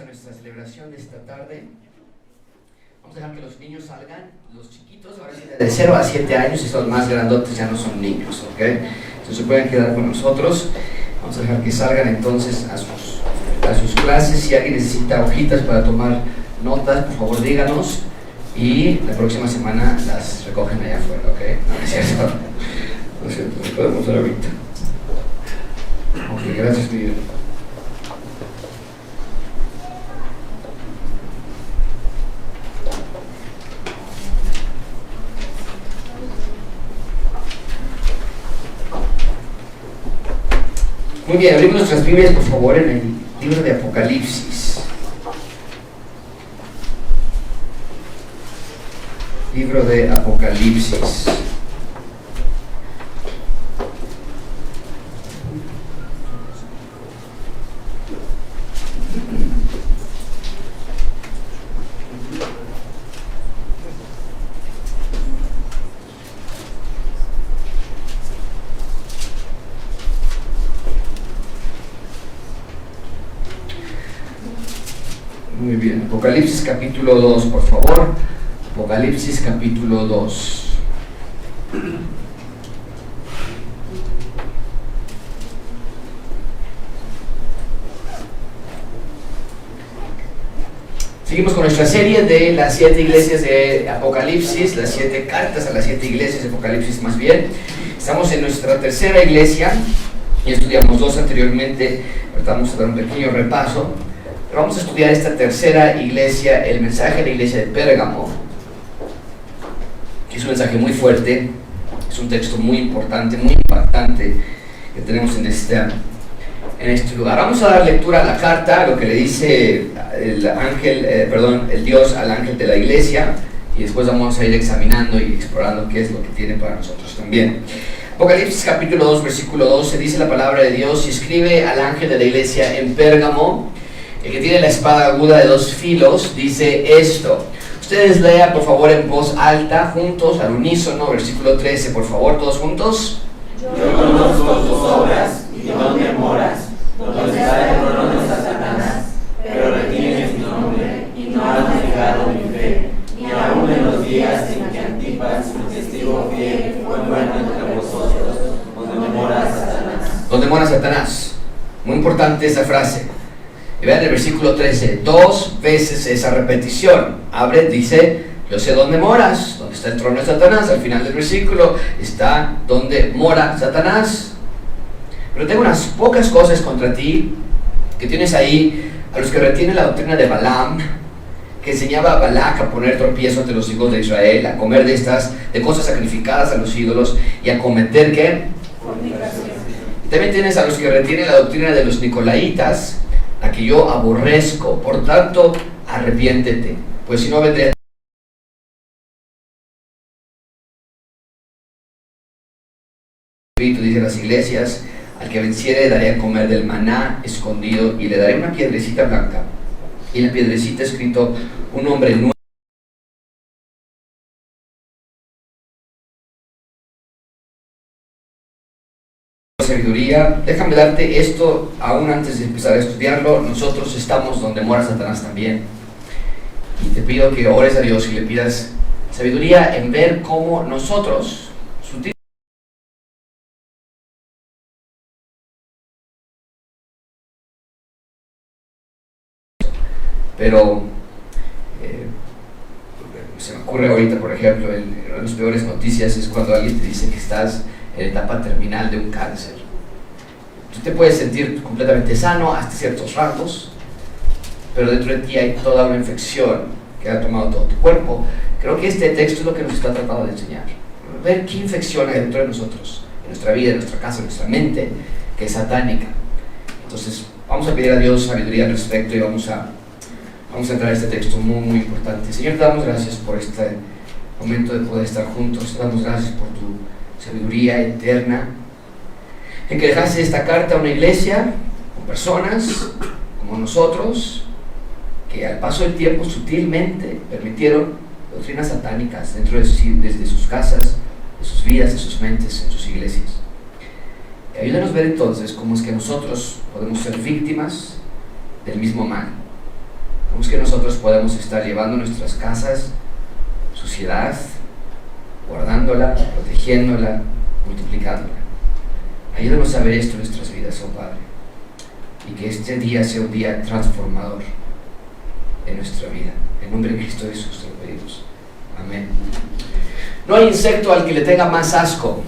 nuestra celebración de esta tarde. Vamos a dejar que los niños salgan, los chiquitos, ahora sí, de 0 a 7 años, y los más grandotes ya no son niños, ¿ok? Entonces se pueden quedar con nosotros. Vamos a dejar que salgan entonces a sus clases. Si alguien necesita hojitas para tomar notas, por favor díganos, y la próxima semana las recogen allá afuera, ¿ok? No es cierto, no es cierto, lo podemos hacer ahorita. Ok, gracias, Miguel. Muy bien, abrimos nuestras Biblias, por favor, en el libro de Apocalipsis. Libro de Apocalipsis. Muy bien, Apocalipsis capítulo 2, por favor. Apocalipsis capítulo 2. Seguimos con nuestra serie de las 7 iglesias de Apocalipsis, las 7 cartas a las 7 iglesias de Apocalipsis más bien. Estamos en nuestra tercera iglesia, ya estudiamos 2 anteriormente, ahorita vamos a dar un pequeño repaso. Pero vamos a estudiar esta tercera iglesia, el mensaje de la iglesia de Pérgamo, que es un mensaje muy fuerte, es un texto muy importante, muy impactante que tenemos en este lugar. Vamos a dar lectura a la carta, lo que le dice el Dios al ángel de la iglesia, y después vamos a ir examinando y explorando qué es lo que tiene para nosotros también. Apocalipsis capítulo 2, versículo 12, dice la palabra de Dios: y escribe al ángel de la iglesia en Pérgamo, el que tiene la espada aguda de 2 filos, dice esto. Ustedes lean por favor en voz alta, juntos, al unísono, versículo 13, por favor, todos juntos. Yo conozco tus obras y dónde moras, donde está el trono de Satanás, pero retienes mi nombre y no has negado mi fe, ni aun en los días en que Antipas, mi testigo fiel, fue muerto entre vosotros, donde mora Satanás. Donde mora Satanás. Muy importante esa frase. Y vean el versículo 13, 2 veces esa repetición. Abre, dice: yo sé dónde moras, donde está el trono de Satanás. Al final del versículo está donde mora Satanás. Pero tengo unas pocas cosas contra ti, que tienes ahí a los que retienen la doctrina de Balaam, que enseñaba a Balac a poner tropiezo ante los hijos de Israel, a comer de cosas sacrificadas a los ídolos y a cometer ¿qué? Fornicación. Y también tienes a los que retienen la doctrina de los Nicolaitas, a que yo aborrezco. Por tanto, arrepiéntete, pues si no vendré. Espíritu dice las iglesias: al que venciere daré a comer del maná escondido, y le daré una piedrecita blanca, y en la piedrecita escrito un nombre nuevo. Sabiduría. Déjame darte esto aún antes de empezar a estudiarlo. Nosotros estamos donde mora Satanás también, y te pido que ores a Dios y le pidas sabiduría en ver cómo nosotros sutil. Pero se me ocurre ahorita, por ejemplo, una de las peores noticias es cuando alguien te dice que estás en la etapa terminal de un cáncer. Tú te puedes sentir completamente sano hasta ciertos rangos, pero dentro de ti hay toda una infección que ha tomado todo tu cuerpo. Creo que este texto es lo que nos está tratando de enseñar. Ver qué infección hay dentro de nosotros, en nuestra vida, en nuestra casa, en nuestra mente, que es satánica. Entonces, vamos a pedir a Dios sabiduría al respecto y vamos a entrar a este texto muy, muy importante. Señor, te damos gracias por este momento de poder estar juntos. Te damos gracias por tu sabiduría eterna, en que dejaste esta carta a una iglesia con personas como nosotros, que al paso del tiempo sutilmente permitieron doctrinas satánicas dentro desde sus casas, de sus vidas, de sus mentes, en sus iglesias. Y ayúdanos a ver entonces cómo es que nosotros podemos ser víctimas del mismo mal. ¿Cómo es que nosotros podemos estar llevando nuestras casas suciedad, guardándola, protegiéndola, multiplicándola? Ayúdanos a ver esto en nuestras vidas, oh Padre, y que este día sea un día transformador en nuestra vida. En nombre de Cristo Jesús te lo pedimos. Amén. No hay insecto al que le tenga más asco.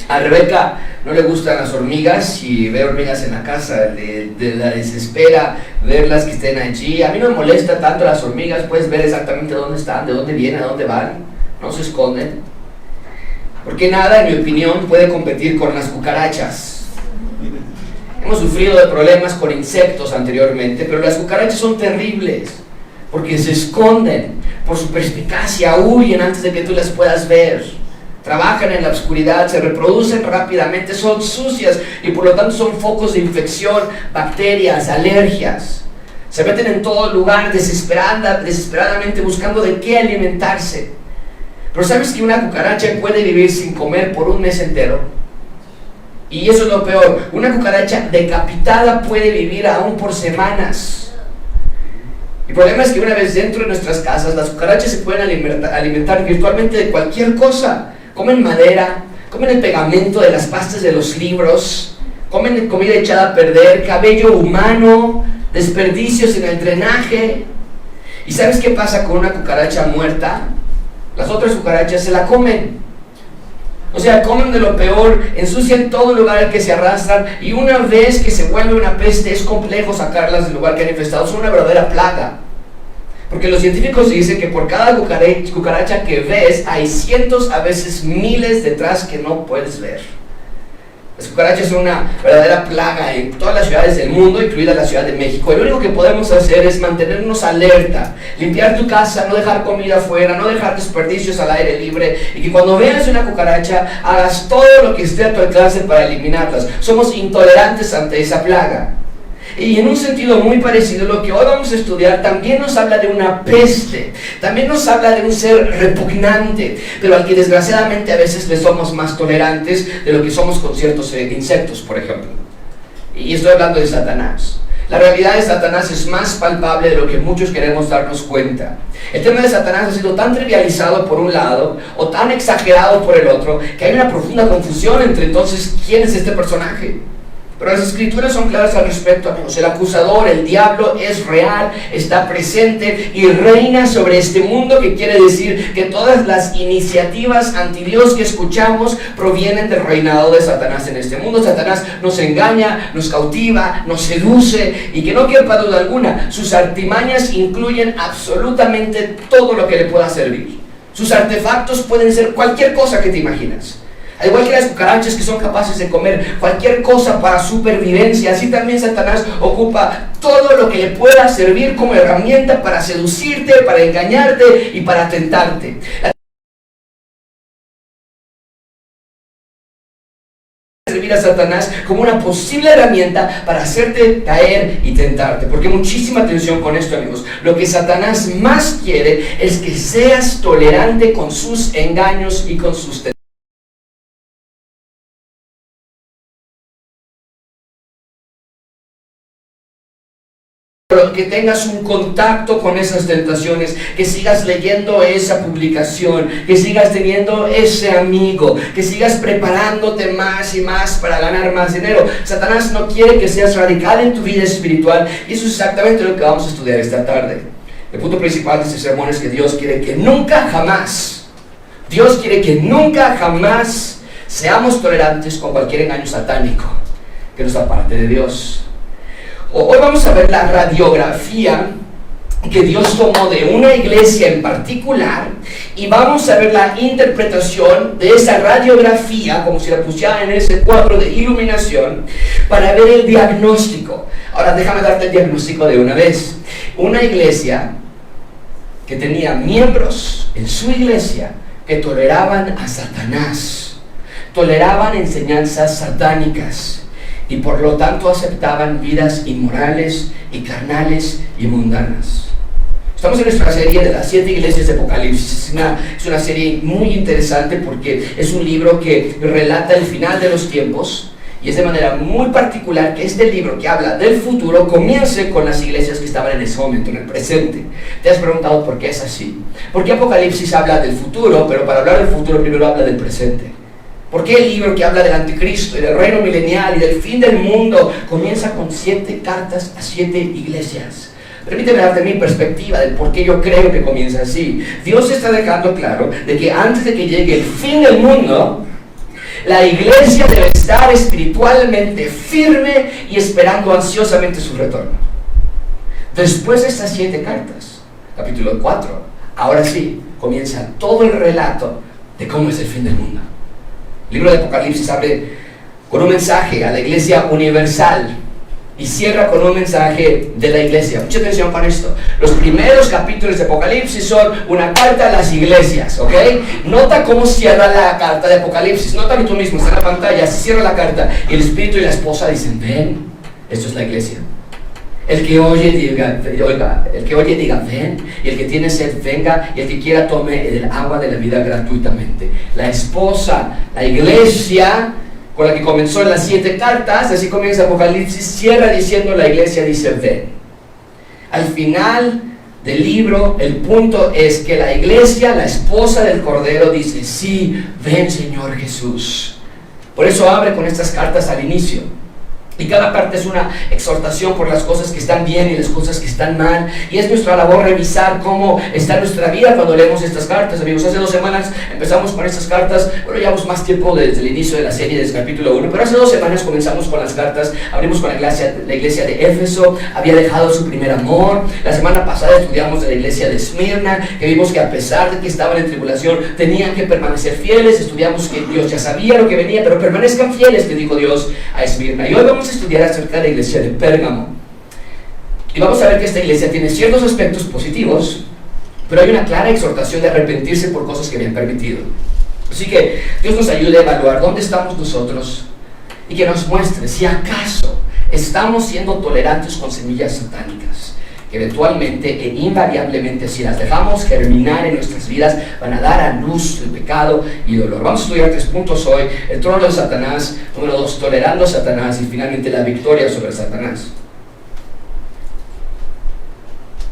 A Rebeca no le gustan las hormigas, y ve hormigas en la casa, la desespera verlas que estén allí. A mí no me molesta tanto las hormigas, puedes ver exactamente dónde están, de dónde vienen, a dónde van, no se esconden. Porque nada, en mi opinión, puede competir con las cucarachas. Hemos sufrido de problemas con insectos anteriormente, pero las cucarachas son terribles, porque se esconden, por su perspicacia huyen antes de que tú las puedas ver. Trabajan en la oscuridad, se reproducen rápidamente, son sucias y por lo tanto son focos de infección, bacterias, alergias. Se meten en todo lugar desesperadamente buscando de qué alimentarse. Pero ¿sabes que una cucaracha puede vivir sin comer por un mes entero? Y eso es lo peor, una cucaracha decapitada puede vivir aún por semanas. El problema es que una vez dentro de nuestras casas, las cucarachas se pueden alimentar virtualmente de cualquier cosa. Comen madera, comen el pegamento de las pastas de los libros, comen comida echada a perder, cabello humano, desperdicios en el drenaje. ¿Y sabes qué pasa con una cucaracha muerta? Las otras cucarachas se la comen. O sea, comen de lo peor, ensucian todo lugar al que se arrastran, y una vez que se vuelve una peste es complejo sacarlas del lugar que han infestado. Son una verdadera plaga. Porque los científicos dicen que por cada cucaracha que ves hay cientos, a veces miles detrás que no puedes ver. Las cucarachas son una verdadera plaga en todas las ciudades del mundo, incluida la Ciudad de México. Y lo único que podemos hacer es mantenernos alerta, limpiar tu casa, no dejar comida afuera, no dejar desperdicios al aire libre, y que cuando veas una cucaracha hagas todo lo que esté a tu alcance para eliminarlas. Somos intolerantes ante esa plaga. Y en un sentido muy parecido, lo que hoy vamos a estudiar también nos habla de una peste, también nos habla de un ser repugnante, pero al que desgraciadamente a veces le somos más tolerantes de lo que somos con ciertos insectos, por ejemplo. Y estoy hablando de Satanás. La realidad de Satanás es más palpable de lo que muchos queremos darnos cuenta. El tema de Satanás ha sido tan trivializado por un lado o tan exagerado por el otro que hay una profunda confusión entre entonces quién es este personaje. Pero las escrituras son claras al respecto, amigos. El acusador, el diablo, es real, está presente y reina sobre este mundo, que quiere decir que todas las iniciativas anti Dios que escuchamos provienen del reinado de Satanás en este mundo. Satanás nos engaña, nos cautiva, nos seduce, y que no quepa duda alguna, sus artimañas incluyen absolutamente todo lo que le pueda servir. Sus artefactos pueden ser cualquier cosa que te imaginas. Al igual que las cucarachas, que son capaces de comer cualquier cosa para supervivencia, así también Satanás ocupa todo lo que le pueda servir como herramienta para seducirte, para engañarte y para tentarte. Servir a Satanás como una posible herramienta para hacerte caer y tentarte. Porque muchísima atención con esto, amigos. Lo que Satanás más quiere es que seas tolerante con sus engaños y con sus tentaciones. Que tengas un contacto con esas tentaciones, que sigas leyendo esa publicación, que sigas teniendo ese amigo, que sigas preparándote más y más para ganar más dinero. Satanás no quiere que seas radical en tu vida espiritual, y eso es exactamente lo que vamos a estudiar esta tarde. El punto principal de este sermón es que Dios quiere que nunca jamás seamos tolerantes con cualquier engaño satánico que nos aparte de Dios. Hoy vamos a ver la radiografía que Dios tomó de una iglesia en particular, y vamos a ver la interpretación de esa radiografía, como si la pusieran en ese cuadro de iluminación, para ver el diagnóstico. Ahora déjame darte el diagnóstico de una vez. Una iglesia que tenía miembros en su iglesia que toleraban a Satanás, toleraban enseñanzas satánicas, y por lo tanto aceptaban vidas inmorales y carnales y mundanas. Estamos en nuestra serie de las 7 iglesias de Apocalipsis. Es una serie muy interesante porque es un libro que relata el final de los tiempos, Y es de manera muy particular que este libro que habla del futuro comience con las iglesias que estaban en ese momento, en el presente. ¿Te has preguntado por qué es así? ¿Por qué Apocalipsis habla del futuro, pero para hablar del futuro primero habla del presente? ¿Por qué el libro que habla del anticristo y del reino milenial y del fin del mundo comienza con 7 cartas a 7 iglesias? Permíteme darte mi perspectiva de por qué yo creo que comienza así. Dios está dejando claro de que antes de que llegue el fin del mundo, la iglesia debe estar espiritualmente firme y esperando ansiosamente su retorno. Después de estas 7 cartas, capítulo 4, ahora sí, comienza todo el relato de cómo es el fin del mundo. El libro de Apocalipsis abre con un mensaje a la iglesia universal y cierra con un mensaje de la iglesia. Mucha atención con esto. Los primeros capítulos de Apocalipsis son una carta a las iglesias, ¿ok? Nota cómo cierra la carta de Apocalipsis. Nota que tú mismo, está en la pantalla, se cierra la carta y el espíritu y la esposa dicen, ven, esto es la iglesia. El que oye diga, oiga, el que oye diga, ven, y el que tiene sed venga, y el que quiera tome el agua de la vida gratuitamente. La esposa, la iglesia, con la que comenzó en las 7 cartas, así comienza Apocalipsis, cierra diciendo, la iglesia dice, ven. Al final del libro, el punto es que la iglesia, la esposa del Cordero, dice, sí, ven Señor Jesús. Por eso abre con estas cartas al inicio. Y cada parte es una exhortación por las cosas que están bien y las cosas que están mal. Y es nuestra labor revisar cómo está nuestra vida cuando leemos estas cartas. Amigos, hace 2 semanas empezamos con estas cartas. Bueno, llevamos más tiempo desde el inicio de la serie, desde el capítulo 1. Pero hace 2 semanas comenzamos con las cartas. Abrimos con la iglesia de Éfeso. Había dejado su primer amor. La semana pasada estudiamos de la iglesia de Esmirna, que vimos que a pesar de que estaban en tribulación, tenían que permanecer fieles. Estudiamos que Dios ya sabía lo que venía, pero permanezcan fieles, le dijo Dios a Esmirna. Y hoy vamos a estudiar acerca de la iglesia de Pérgamo. Y vamos a ver que esta iglesia tiene ciertos aspectos positivos, pero hay una clara exhortación de arrepentirse por cosas que habían permitido. Así que Dios nos ayude a evaluar dónde estamos nosotros y que nos muestre si acaso estamos siendo tolerantes con semillas satánicas, que eventualmente e invariablemente, si las dejamos germinar en nuestras vidas, van a dar a luz el pecado y dolor. Vamos a estudiar 3 puntos hoy: el trono de Satanás, número 2, tolerando a Satanás, y finalmente la victoria sobre Satanás.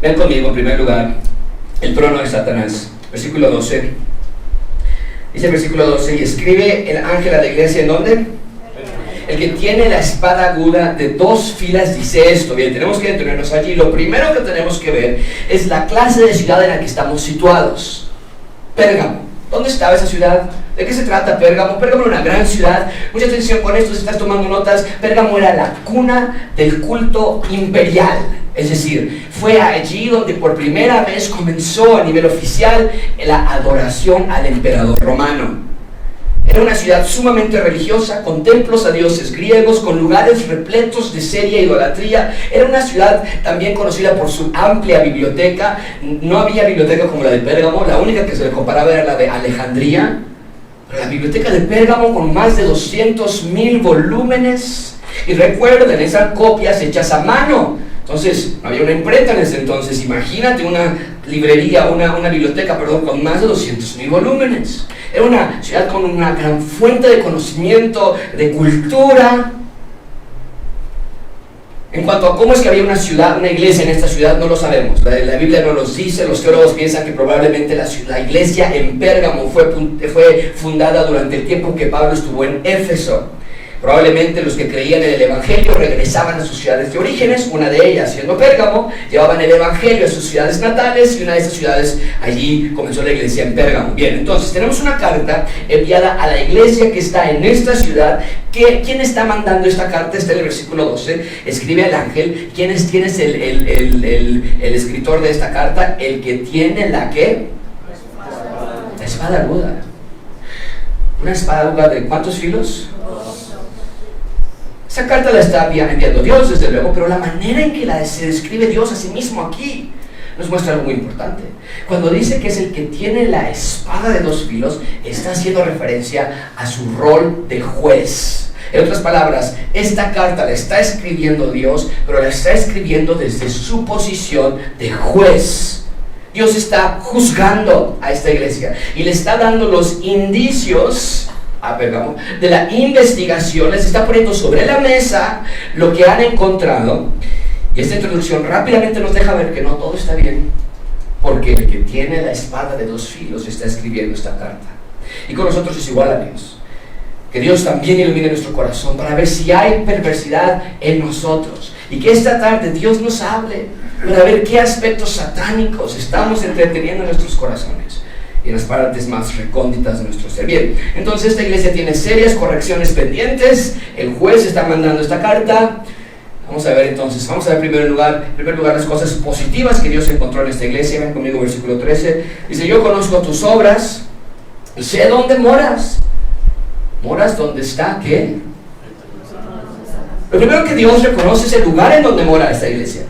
Ven conmigo en primer lugar, el trono de Satanás, versículo 12. Dice el versículo 12, y escribe el ángel a la iglesia, ¿en dónde? El que tiene la espada aguda de 2 filas dice esto. Bien, tenemos que detenernos allí. Lo primero que tenemos que ver es la clase de ciudad en la que estamos situados. Pérgamo. ¿Dónde estaba esa ciudad? ¿De qué se trata Pérgamo? Pérgamo era una gran ciudad. Mucha atención con esto si estás tomando notas. Pérgamo era la cuna del culto imperial. Es decir, fue allí donde por primera vez comenzó a nivel oficial la adoración al emperador romano. Era una ciudad sumamente religiosa, con templos a dioses griegos, con lugares repletos de seria idolatría. Era una ciudad también conocida por su amplia biblioteca. No había biblioteca como la de Pérgamo, la única que se le comparaba era la de Alejandría. Pero la biblioteca de Pérgamo, con más de 200,000 volúmenes. Y recuerden, esas copias hechas a mano. Entonces, no había una imprenta en ese entonces. Imagínate una librería, una biblioteca, con más de 200,000 volúmenes. Era una ciudad con una gran fuente de conocimiento, de cultura. En cuanto a cómo es que había una ciudad, una iglesia en esta ciudad, no lo sabemos. La Biblia no nos dice. Los teólogos piensan que probablemente la iglesia en Pérgamo fue fundada durante el tiempo que Pablo estuvo en Éfeso. Probablemente los que creían en el Evangelio regresaban a sus ciudades de orígenes, una de ellas siendo Pérgamo, llevaban el Evangelio a sus ciudades natales, y una de esas ciudades, allí comenzó la iglesia en Pérgamo. Bien, entonces tenemos una carta enviada a la iglesia que está en esta ciudad. ¿Quién está mandando esta carta? Está en el versículo 12, escribe al ángel. ¿Quién es el escritor de esta carta? El que tiene la espada aguda. ¿Una espada aguda de cuántos filos? Esa carta la está enviando Dios, desde luego, pero la manera en que se describe Dios a sí mismo aquí nos muestra algo muy importante. Cuando dice que es el que tiene la espada de 2 filos, está haciendo referencia a su rol de juez. En otras palabras, esta carta la está escribiendo Dios, pero la está escribiendo desde su posición de juez. Dios está juzgando a esta iglesia y le está dando los indicios a Pérgamo, de la investigación, les está poniendo sobre la mesa lo que han encontrado. Y esta introducción rápidamente nos deja ver que no todo está bien, porque el que tiene la espada de dos filos está escribiendo esta carta. Y con nosotros es igual a Dios. Que Dios también ilumine nuestro corazón para ver si hay perversidad en nosotros. Y que esta tarde Dios nos hable para ver qué aspectos satánicos estamos entreteniendo en nuestros corazones y en las partes más recónditas de nuestro ser. Bien, entonces esta iglesia tiene serias correcciones pendientes. El juez está mandando esta carta. Vamos a ver entonces, vamos a ver en primer lugar las cosas positivas que Dios encontró en esta iglesia. Ven conmigo, versículo 13. Dice: yo conozco tus obras, sé dónde moras. ¿Moras donde está qué? Lo primero que Dios reconoce es el lugar en donde mora esta iglesia.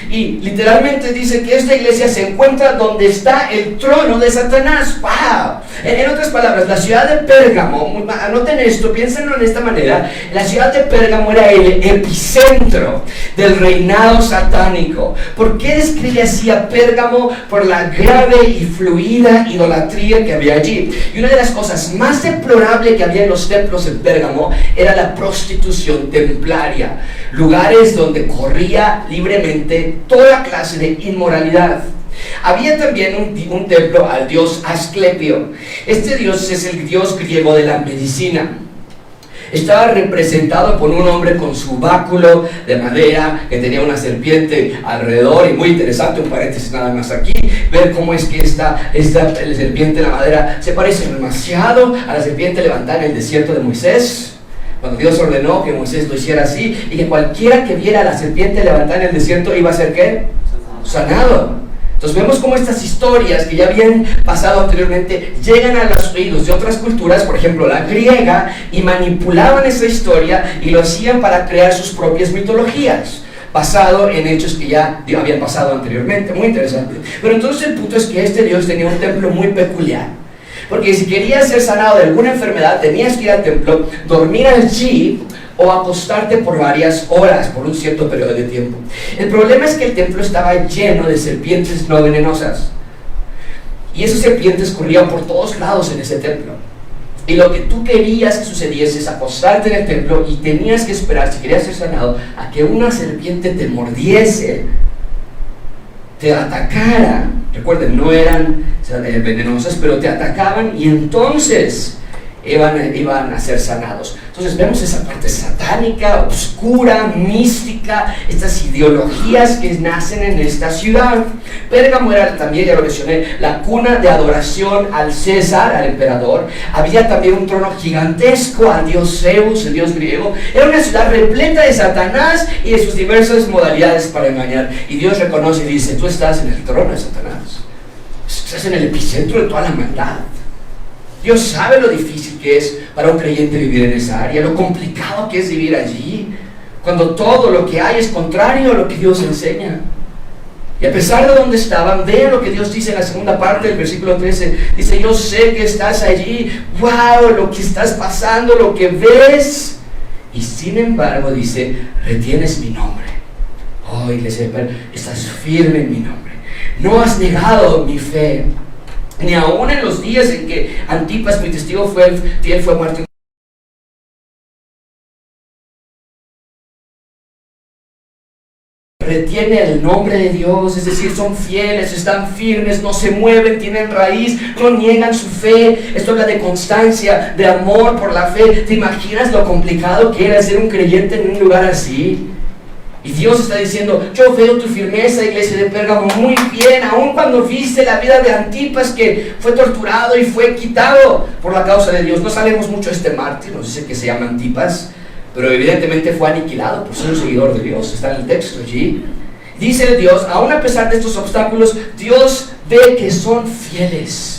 Y literalmente dice que esta iglesia se encuentra donde está el trono de Satanás. ¡Wow! En otras palabras, la ciudad de Pérgamo, anoten esto, piénsenlo en esta manera, la ciudad de Pérgamo era el epicentro del reinado satánico. ¿Por qué describe así a Pérgamo? Por la grave y fluida idolatría que había allí. Y una de las cosas más deplorables que había en los templos de Pérgamo era la prostitución templaria, lugares donde corría libremente toda clase de inmoralidad. Había también un templo al dios Asclepio. Este dios es el dios griego de la medicina. Estaba representado por un hombre con su báculo de madera que tenía una serpiente alrededor. Y muy interesante, un paréntesis nada más aquí, ver cómo es que esta serpiente de la madera se parece demasiado a la serpiente levantada en el desierto de Moisés, cuando Dios ordenó que Moisés lo hiciera así, y que cualquiera que viera a la serpiente levantada en el desierto iba a ser ¿qué? Sanado. Entonces vemos cómo estas historias que ya habían pasado anteriormente llegan a los oídos de otras culturas, por ejemplo la griega, y manipulaban esa historia y lo hacían para crear sus propias mitologías, basado en hechos que ya habían pasado anteriormente. Muy interesante. Pero entonces el punto es que este Dios tenía un templo muy peculiar. Porque si querías ser sanado de alguna enfermedad, tenías que ir al templo, dormir allí o acostarte por varias horas, por un cierto periodo de tiempo. El problema es que el templo estaba lleno de serpientes no venenosas. Y esas serpientes corrían por todos lados en ese templo. Y lo que tú querías que sucediese es acostarte en el templo y tenías que esperar, si querías ser sanado, a que una serpiente te mordiese, te atacara. Recuerden, no eran venenosas, pero te atacaban y entonces iban a ser sanados. Entonces vemos esa parte satánica, oscura, mística, estas ideologías que nacen en esta ciudad. Pérgamo era también, ya lo mencioné, la cuna de adoración al César, al emperador. Había también un trono gigantesco al dios Zeus, el dios griego. Era una ciudad repleta de Satanás y de sus diversas modalidades para engañar. Y Dios reconoce y dice: tú estás en el trono de Satanás, estás en el epicentro de toda la maldad. Dios sabe lo difícil que es para un creyente vivir en esa área, lo complicado que es vivir allí, cuando todo lo que hay es contrario a lo que Dios enseña. Y a pesar de donde estaban, vean lo que Dios dice en la segunda parte del versículo 13. Dice: yo sé que estás allí, wow, lo que estás pasando, lo que ves. Y sin embargo dice: retienes mi nombre. Oh, iglesia, estás firme en mi nombre. No has negado mi fe. Ni aún en los días en que Antipas, mi testigo fiel, fue muerto. Retiene el nombre de Dios, es decir, son fieles, están firmes, no se mueven, tienen raíz, no niegan su fe. Esto habla de constancia, de amor por la fe. ¿Te imaginas lo complicado que era ser un creyente en un lugar así? Y Dios está diciendo: yo veo tu firmeza, iglesia de Pérgamo, muy bien, aun cuando viste la vida de Antipas, que fue torturado y fue quitado por la causa de Dios. No sabemos mucho de este mártir, nos dice que se llama Antipas, pero evidentemente fue aniquilado por ser un seguidor de Dios. Está en el texto allí. Dice Dios: aun a pesar de estos obstáculos, Dios ve que son fieles.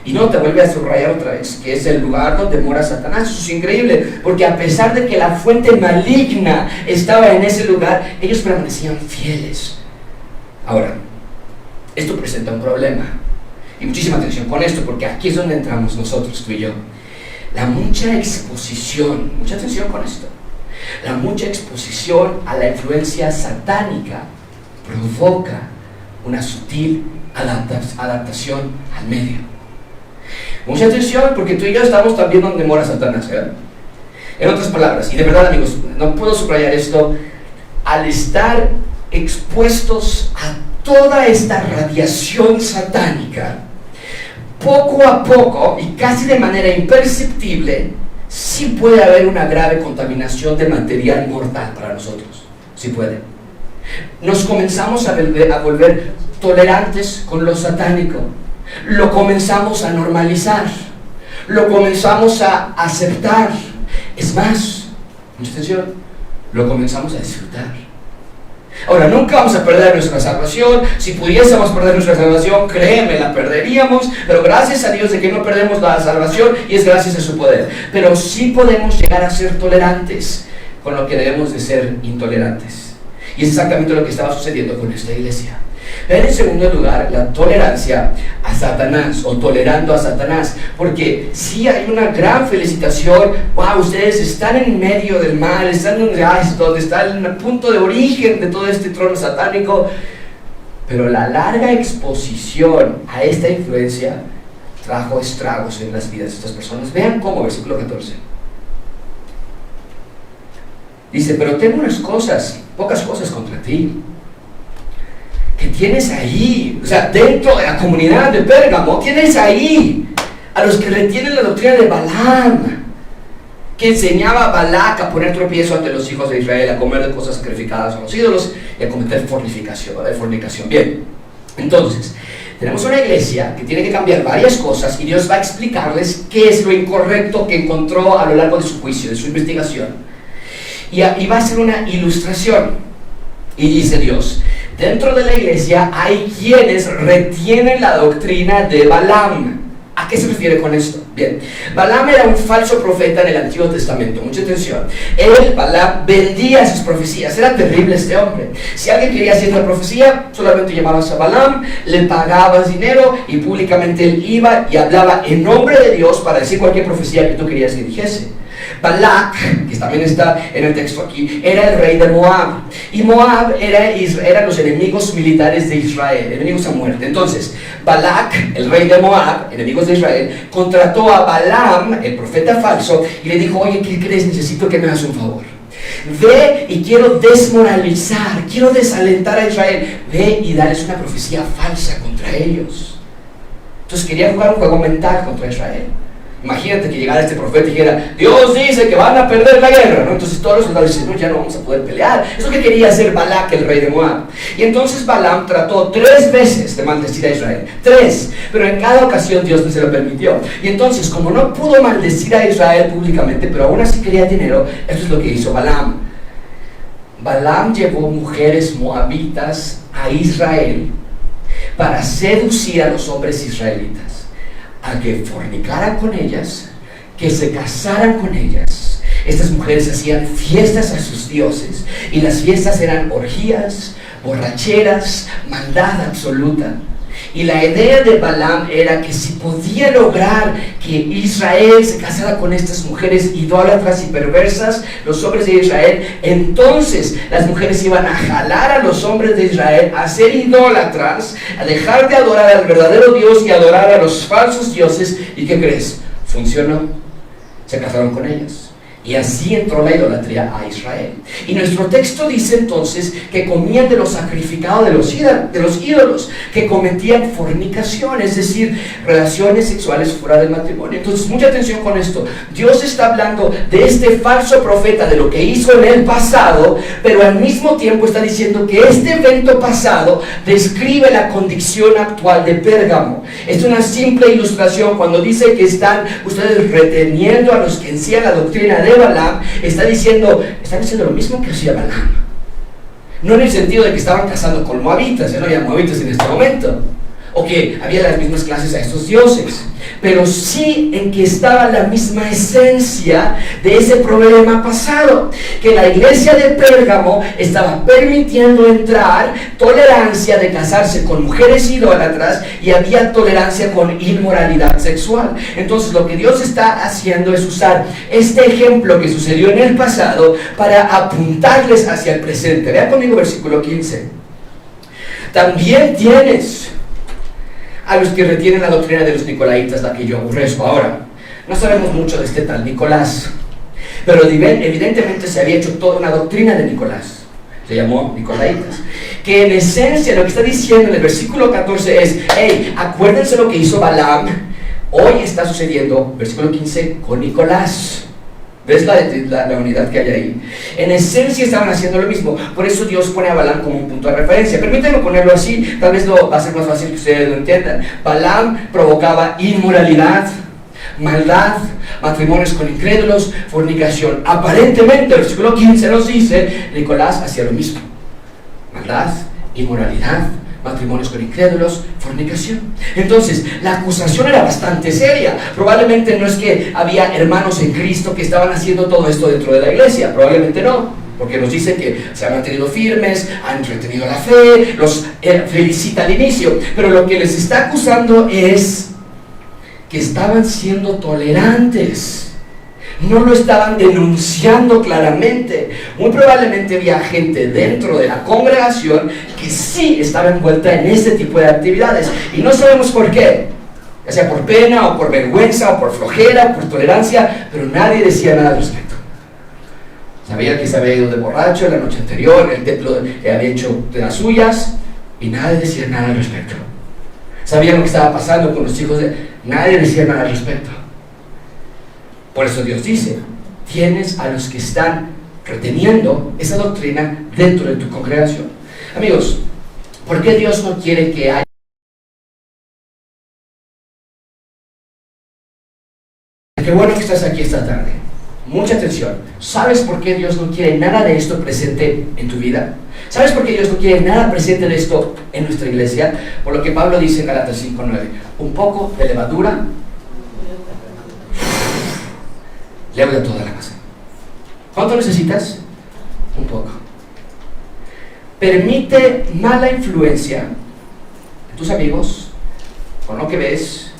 Y no, te vuelve a subrayar otra vez que es el lugar donde mora Satanás. Eso es increíble, porque a pesar de que la fuente maligna estaba en ese lugar, ellos permanecían fieles. Ahora, esto presenta un problema, y muchísima atención con esto, porque aquí es donde entramos nosotros, tú y yo. La mucha exposición, mucha atención con esto, la mucha exposición a la influencia satánica provoca una sutil adaptación al medio. Mucha atención, porque tú y yo estamos también donde mora Satanás, ¿verdad? En otras palabras, y de verdad, amigos, no puedo subrayar esto, al estar expuestos a toda esta radiación satánica, poco a poco y casi de manera imperceptible, sí puede haber una grave contaminación de material mortal para nosotros. Sí puede. Nos comenzamos a volver tolerantes con lo satánico. Lo comenzamos a normalizar. Lo comenzamos a aceptar. Es más, mucha atención, lo comenzamos a disfrutar. Ahora, nunca vamos a perder nuestra salvación. Si pudiésemos perder nuestra salvación, créeme, la perderíamos. Pero gracias a Dios de que no perdemos la salvación, y es gracias a su poder. Pero sí podemos llegar a ser tolerantes con lo que debemos de ser intolerantes. Y es exactamente lo que estaba sucediendo con esta iglesia. Vean en segundo lugar la tolerancia a Satanás, o tolerando a Satanás, porque sí hay una gran felicitación. Wow, ustedes están en medio del mal, están donde está el punto de origen de todo este trono satánico, pero la larga exposición a esta influencia trajo estragos en las vidas de estas personas. Vean cómo, versículo 14 dice: pero tengo unas cosas, pocas cosas contra ti, que tienes ahí, o sea, dentro de la comunidad de Pérgamo, tienes ahí a los que retienen la doctrina de Balaam, que enseñaba a Balac a poner tropiezo ante los hijos de Israel, a comer de cosas sacrificadas a los ídolos y a cometer fornicación. Bien, entonces, tenemos una iglesia que tiene que cambiar varias cosas, y Dios va a explicarles qué es lo incorrecto que encontró a lo largo de su juicio, de su investigación. Y va a ser una ilustración. Y dice Dios: dentro de la iglesia hay quienes retienen la doctrina de Balaam. ¿A qué se refiere con esto? Bien, Balaam era un falso profeta en el Antiguo Testamento. Mucha atención. Balaam vendía sus profecías. Era terrible este hombre. Si alguien quería hacer una profecía, solamente llamabas a Balaam, le pagabas dinero, y públicamente él iba y hablaba en nombre de Dios para decir cualquier profecía que tú querías que dijese. Balac, que también está en el texto aquí, era el rey de Moab, y Moab eran los enemigos militares de Israel, enemigos a muerte. Entonces Balac, el rey de Moab, enemigos de Israel, contrató a Balaam, el profeta falso, y le dijo: oye, ¿qué crees? Necesito que me hagas un favor. Ve y quiero desmoralizar, quiero desalentar a Israel. Ve y dales una profecía falsa contra ellos. Entonces quería jugar un juego mental contra Israel. Imagínate que llegara este profeta y dijera: Dios dice que van a perder la guerra, ¿no? Entonces todos los soldados dicen: no, ya no vamos a poder pelear. Es lo que quería hacer Balac, el rey de Moab. Y entonces Balaam trató 3 veces de maldecir a Israel. 3, pero en cada ocasión Dios no se lo permitió. Y entonces, como no pudo maldecir a Israel públicamente, pero aún así quería dinero, esto es lo que hizo Balaam. Balaam llevó mujeres moabitas a Israel para seducir a los hombres israelitas a que fornicaran con ellas, que se casaran con ellas. Estas mujeres hacían fiestas a sus dioses, y las fiestas eran orgías, borracheras, maldad absoluta. Y la idea de Balaam era que si podía lograr que Israel se casara con estas mujeres idólatras y perversas, los hombres de Israel, entonces las mujeres iban a jalar a los hombres de Israel a ser idólatras, a dejar de adorar al verdadero Dios y adorar a los falsos dioses. ¿Y qué crees? Funcionó. Se casaron con ellas. Y así entró la idolatría a Israel. Y nuestro texto dice entonces que comían de lo sacrificado de los ídolos, que cometían fornicación, es decir, relaciones sexuales fuera del matrimonio. Entonces, mucha atención con esto. Dios está hablando de este falso profeta, de lo que hizo en el pasado, pero al mismo tiempo está diciendo que este evento pasado describe la condición actual de Pérgamo. Es una simple ilustración. Cuando dice que están ustedes reteniendo a los que enseñan la doctrina de Balaam, están diciendo lo mismo que hacía Balaam. No en el sentido de que estaban casando con moabitas, ya no había moabitas en este momento, o que había las mismas clases a estos dioses, pero sí en que estaba la misma esencia de ese problema pasado, que la iglesia de Pérgamo estaba permitiendo entrar tolerancia de casarse con mujeres idólatras, y había tolerancia con inmoralidad sexual. Entonces lo que Dios está haciendo es usar este ejemplo que sucedió en el pasado para apuntarles hacia el presente. Vean conmigo versículo 15. También tienes a los que retienen la doctrina de los nicolaitas, la que yo aborrezco. Ahora, no sabemos mucho de este tal Nicolás, pero evidentemente se había hecho toda una doctrina de Nicolás. Se llamó nicolaitas, que en esencia lo que está diciendo en el versículo 14 es: hey, acuérdense lo que hizo Balaam, hoy está sucediendo, versículo 15, con Nicolás. ¿Ves la unidad que hay ahí? En esencia estaban haciendo lo mismo. Por eso Dios pone a Balaam como un punto de referencia. Permítanme ponerlo así, tal vez va a ser más fácil que ustedes lo entiendan. Balaam provocaba inmoralidad, maldad, matrimonios con incrédulos, fornicación. Aparentemente, el versículo 15 nos dice, Nicolás hacía lo mismo: maldad, inmoralidad, matrimonios con incrédulos, fornicación. Entonces, la acusación era bastante seria. Probablemente no es que había hermanos en Cristo que estaban haciendo todo esto dentro de la iglesia, probablemente no, porque nos dice que se han mantenido firmes, han retenido la fe, los felicita al inicio, pero lo que les está acusando es que estaban siendo tolerantes. No lo estaban denunciando claramente. Muy probablemente había gente dentro de la congregación que sí estaba envuelta en este tipo de actividades, y no sabemos por qué, ya sea por pena o por vergüenza o por flojera o por tolerancia, pero nadie decía nada al respecto. Sabía que se había ido de borracho en la noche anterior, el templo había hecho de las suyas, y nadie decía nada al respecto. Sabían lo que estaba pasando con los hijos nadie decía nada al respecto. Por eso Dios dice: tienes a los que están reteniendo esa doctrina dentro de tu congregación. Amigos, ¿por qué Dios no quiere que haya? Qué bueno que estás aquí esta tarde. Mucha atención. ¿Sabes por qué Dios no quiere nada de esto presente en tu vida? ¿Sabes por qué Dios no quiere nada presente de esto en nuestra iglesia? Por lo que Pablo dice en Gálatas 5:9: un poco de levadura leuda toda la masa. ¿Cuánto necesitas? Un poco. Permite mala influencia en tus amigos, con lo que ves,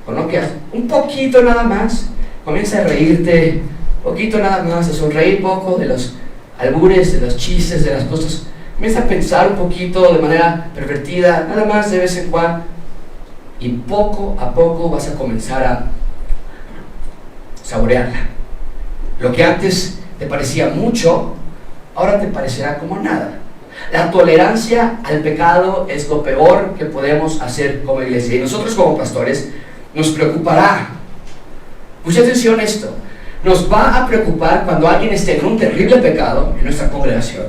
con lo que haces. Un poquito nada más. Comienza a reírte, poquito nada más, a sonreír poco de los albures, de los chistes, de las cosas. Comienza a pensar un poquito de manera pervertida, nada más de vez en cuando. Y poco a poco vas a comenzar a saborearla. Lo que antes te parecía mucho, ahora te parecerá como nada. La tolerancia al pecado es lo peor que podemos hacer como iglesia. Y nosotros como pastores nos preocupará. Mucha atención a esto. Nos va a preocupar cuando alguien esté en un terrible pecado en nuestra congregación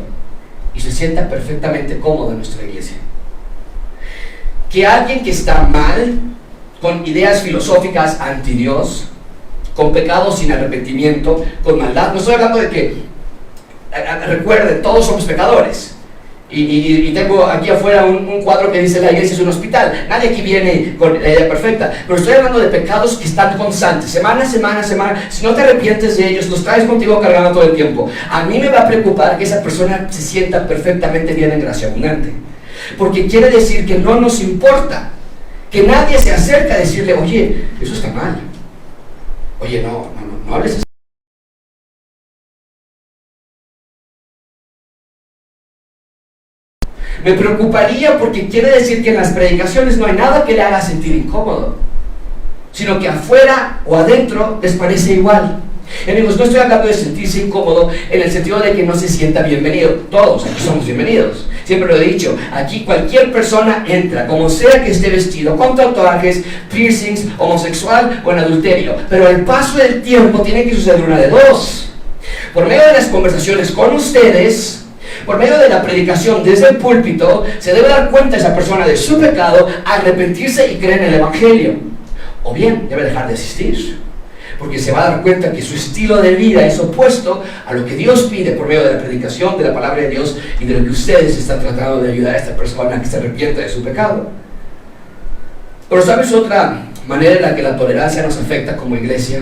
y se sienta perfectamente cómodo en nuestra iglesia. Que alguien que está mal, con ideas filosóficas anti Dios, con pecados sin arrepentimiento, con maldad. No estoy hablando de que, recuerden, todos somos pecadores. Y tengo aquí afuera un cuadro que dice: la iglesia es un hospital. Nadie aquí viene con la idea perfecta. Pero estoy hablando de pecados que están constantes, semana a semana. Si no te arrepientes de ellos, los traes contigo cargando todo el tiempo. A mí me va a preocupar que esa persona se sienta perfectamente bien en gracia abundante, porque quiere decir que no nos importa, que nadie se acerca a decirle: oye, eso está mal. Oye, no hables así. Me preocuparía porque quiere decir que en las predicaciones no hay nada que le haga sentir incómodo, sino que afuera o adentro les parece igual. Amigos, no estoy hablando de sentirse incómodo en el sentido de que no se sienta bienvenido. Todos aquí somos bienvenidos. Siempre lo he dicho, aquí cualquier persona entra, como sea que esté vestido, con tatuajes, piercings, homosexual o en adulterio. Pero al paso del tiempo tiene que suceder una de dos. Por medio de las conversaciones con ustedes, por medio de la predicación desde el púlpito, se debe dar cuenta esa persona de su pecado, arrepentirse y creer en el Evangelio. O bien, debe dejar de asistir, porque se va a dar cuenta que su estilo de vida es opuesto a lo que Dios pide por medio de la predicación de la palabra de Dios y de lo que ustedes están tratando de ayudar a esta persona que se arrepienta de su pecado. Pero ¿sabes otra manera en la que la tolerancia nos afecta como iglesia?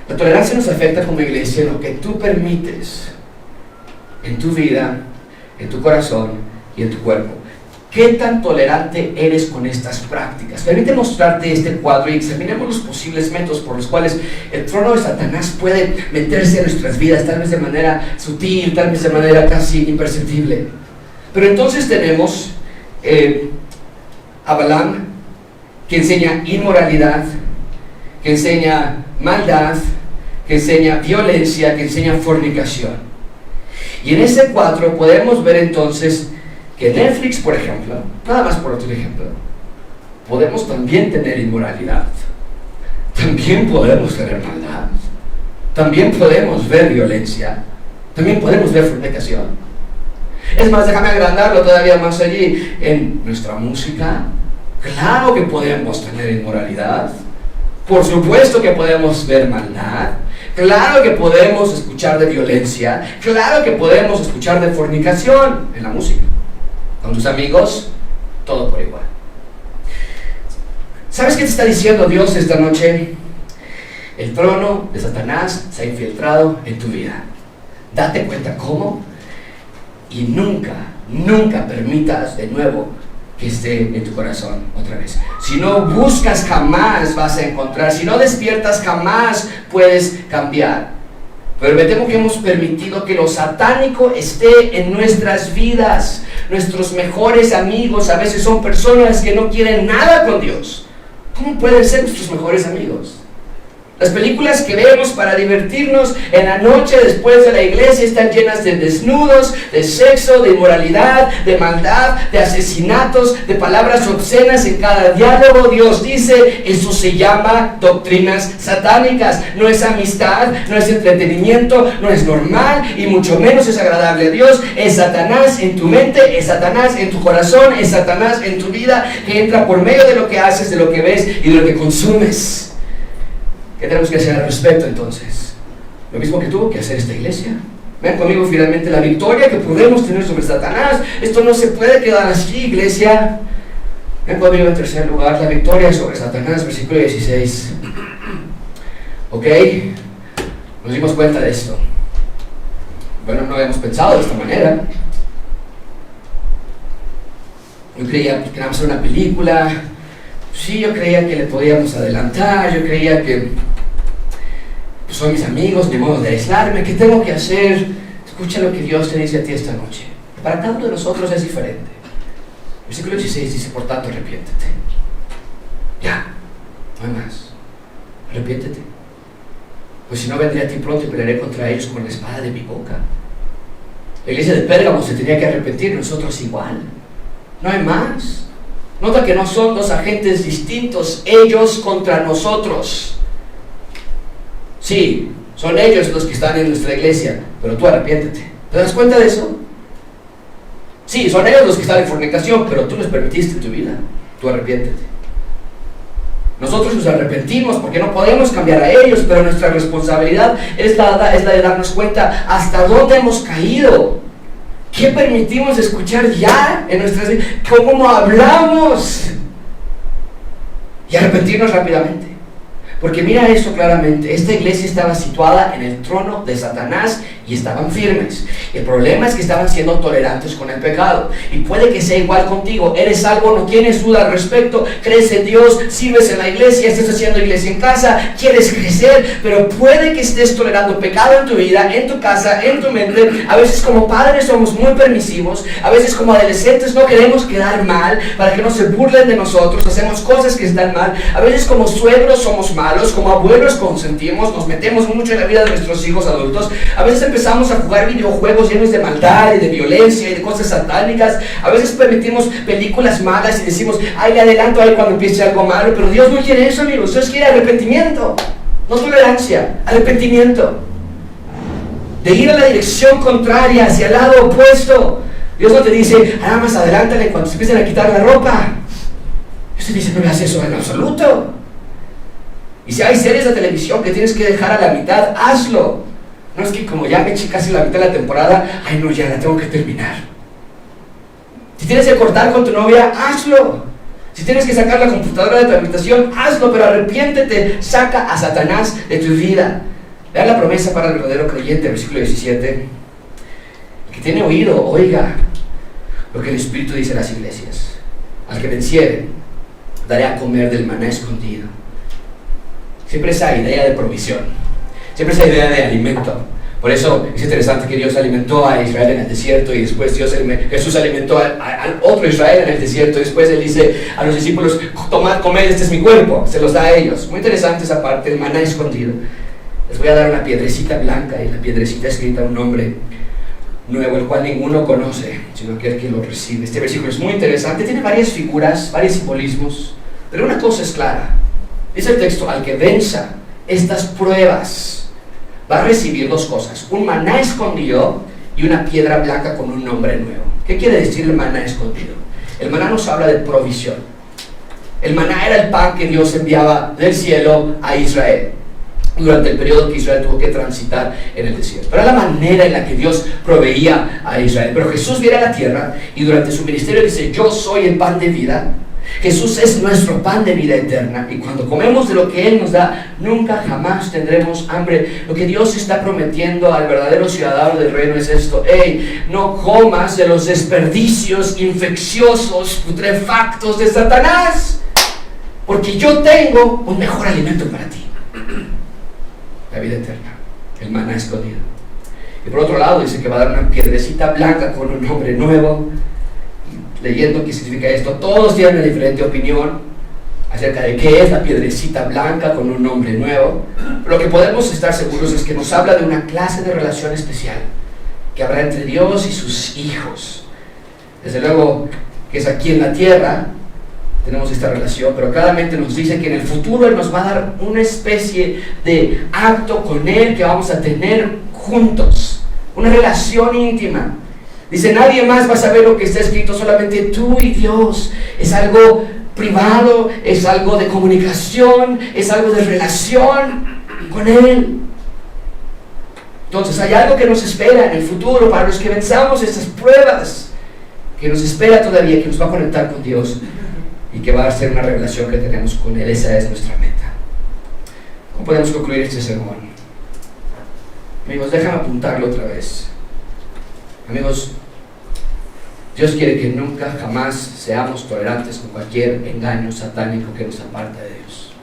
La tolerancia nos afecta como iglesia en lo que tú permites en tu vida, en tu corazón y en tu cuerpo. ¿Qué tan tolerante eres con estas prácticas? Permíteme mostrarte este cuadro y examinemos los posibles métodos por los cuales el trono de Satanás puede meterse en nuestras vidas, tal vez de manera sutil, tal vez de manera casi imperceptible. Pero entonces tenemos a Balaam que enseña inmoralidad, que enseña maldad, que enseña violencia, que enseña fornicación. Y en ese cuadro podemos ver entonces que Netflix, por ejemplo, nada más por otro ejemplo, podemos también tener inmoralidad, también podemos tener maldad, también podemos ver violencia, también podemos ver fornicación. Es más, déjame agrandarlo todavía más allí. En nuestra música, claro que podemos tener inmoralidad, por supuesto que podemos ver maldad, claro que podemos escuchar de violencia, claro que podemos escuchar de fornicación en la música. Con tus amigos, todo por igual. ¿Sabes qué te está diciendo Dios esta noche? El trono de Satanás se ha infiltrado en tu vida. Date cuenta cómo y nunca permitas de nuevo que esté en tu corazón otra vez. Si no buscas, jamás vas a encontrar. Si no despiertas, jamás puedes cambiar. Pero me temo que hemos permitido que lo satánico esté en nuestras vidas. Nuestros mejores amigos a veces son personas que no quieren nada con Dios. ¿Cómo pueden ser nuestros mejores amigos? Las películas que vemos para divertirnos en la noche después de la iglesia están llenas de desnudos, de sexo, de inmoralidad, de maldad, de asesinatos, de palabras obscenas en cada diálogo. Dios dice, eso se llama doctrinas satánicas. No es amistad, no es entretenimiento, no es normal y mucho menos es agradable a Dios. Es Satanás en tu mente, es Satanás en tu corazón, es Satanás en tu vida, que entra por medio de lo que haces, de lo que ves y de lo que consumes. ¿Qué tenemos que hacer al respecto entonces? Lo mismo que tuvo que hacer esta iglesia. Ven conmigo finalmente la victoria que podemos tener sobre Satanás. Esto no se puede quedar así, iglesia. Ven conmigo en tercer lugar, la victoria sobre Satanás, versículo 16. Ok, nos dimos cuenta de esto. Bueno, no habíamos pensado de esta manera. Yo creía que nada más era una película. Sí, yo creía que le podíamos adelantar. Yo creía que pues son mis amigos, ni modo de aislarme. ¿Qué tengo que hacer? Escucha lo que Dios te dice a ti esta noche. Para cada uno de nosotros es diferente. Versículo 16 dice, por tanto, arrepiéntete. Ya, no hay más. Arrepiéntete. Pues si no, vendré a ti pronto y pelearé contra ellos con la espada de mi boca. La iglesia de Pérgamo se tenía que arrepentir, nosotros igual. No hay más. Nota que no son dos agentes distintos, ellos contra nosotros. Sí, son ellos los que están en nuestra iglesia, pero tú arrepiéntete. ¿Te das cuenta de eso? Sí, son ellos los que están en fornicación, pero tú les permitiste en tu vida. Tú arrepiéntete. Nosotros nos arrepentimos porque no podemos cambiar a ellos, pero nuestra responsabilidad es la de darnos cuenta hasta dónde hemos caído. ¿Qué permitimos escuchar ya en nuestras vidas? ¿Cómo hablamos? Y arrepentirnos rápidamente. Porque mira esto claramente, esta iglesia estaba situada en el trono de Satanás y estaban firmes. El problema es que estaban siendo tolerantes con el pecado. Y puede que sea igual contigo. Eres salvo, no tienes duda al respecto, crees en Dios, sirves en la iglesia, estás haciendo iglesia en casa, quieres crecer, pero puede que estés tolerando pecado en tu vida, en tu casa, en tu mente. A veces como padres somos muy permisivos, a veces como adolescentes no queremos quedar mal para que no se burlen de nosotros, hacemos cosas que están mal. A veces como suegros somos malos, como abuelos consentimos, nos metemos mucho en la vida de nuestros hijos adultos. A veces empezamos a jugar videojuegos llenos de maldad y de violencia y de cosas satánicas. A veces permitimos películas malas y decimos, ay, le adelanto ahí cuando empiece algo malo. Pero Dios no quiere eso, amigos. Dios quiere arrepentimiento, no tolerancia, arrepentimiento. De ir a la dirección contraria, hacia el lado opuesto. Dios no te dice, nada más adelántale cuando se empiecen a quitar la ropa. Dios te dice, no me haces eso en absoluto. Y si hay series de televisión que tienes que dejar a la mitad, hazlo. No es que como ya me eché casi la mitad de la temporada, ay no, ya la tengo que terminar. Si tienes que cortar con tu novia, hazlo. Si tienes que sacar la computadora de tu habitación, hazlo, pero arrepiéntete, saca a Satanás de tu vida. Vean la promesa para el verdadero creyente, versículo 17. El que tiene oído, oiga lo que el Espíritu dice a las iglesias. Al que venciere, daré a comer del maná escondido. Siempre esa idea de provisión, siempre esa idea de alimento. Por eso es interesante que Dios alimentó a Israel en el desierto y después Jesús alimentó al otro Israel en el desierto y después Él dice a los discípulos, tomad, comed, este es mi cuerpo, se los da a ellos. Muy interesante esa parte, el maná escondido. Les voy a dar una piedrecita blanca y la piedrecita escrita un nombre nuevo, el cual ninguno conoce, sino aquel que lo recibe. Este versículo es muy interesante, tiene varias figuras, varios simbolismos, pero una cosa es clara. Dice el texto, al que venza estas pruebas, va a recibir dos cosas, un maná escondido y una piedra blanca con un nombre nuevo. ¿Qué quiere decir el maná escondido? El maná nos habla de provisión. El maná era el pan que Dios enviaba del cielo a Israel durante el periodo que Israel tuvo que transitar en el desierto. Era la manera en la que Dios proveía a Israel. Pero Jesús viene a la tierra y durante su ministerio dice, yo soy el pan de vida. Jesús es nuestro pan de vida eterna y cuando comemos de lo que Él nos da, nunca jamás tendremos hambre. Lo que Dios está prometiendo al verdadero ciudadano del reino es esto: hey, no comas de los desperdicios infecciosos, putrefactos de Satanás, porque yo tengo un mejor alimento para ti, la vida eterna, el maná escondido. Y por otro lado dice que va a dar una piedrecita blanca con un nombre nuevo. Leyendo qué significa esto, todos tienen una diferente opinión acerca de qué es la piedrecita blanca con un nombre nuevo. Lo que podemos estar seguros es que nos habla de una clase de relación especial que habrá entre Dios y sus hijos. Desde luego que es aquí en la tierra tenemos esta relación, pero claramente nos dice que en el futuro Él nos va a dar una especie de acto con Él que vamos a tener juntos, una relación íntima. Dice, nadie más va a saber lo que está escrito, solamente tú y Dios. Es algo privado, es algo de comunicación, es algo de relación con Él. Entonces hay algo que nos espera en el futuro para los que venzamos estas pruebas, que nos espera todavía, que nos va a conectar con Dios y que va a ser una revelación que tenemos con Él. Esa es nuestra meta. ¿Cómo podemos concluir este sermón? Amigos, déjame apuntarlo otra vez. Amigos, Dios quiere que nunca, jamás seamos tolerantes con cualquier engaño satánico que nos aparta de Dios.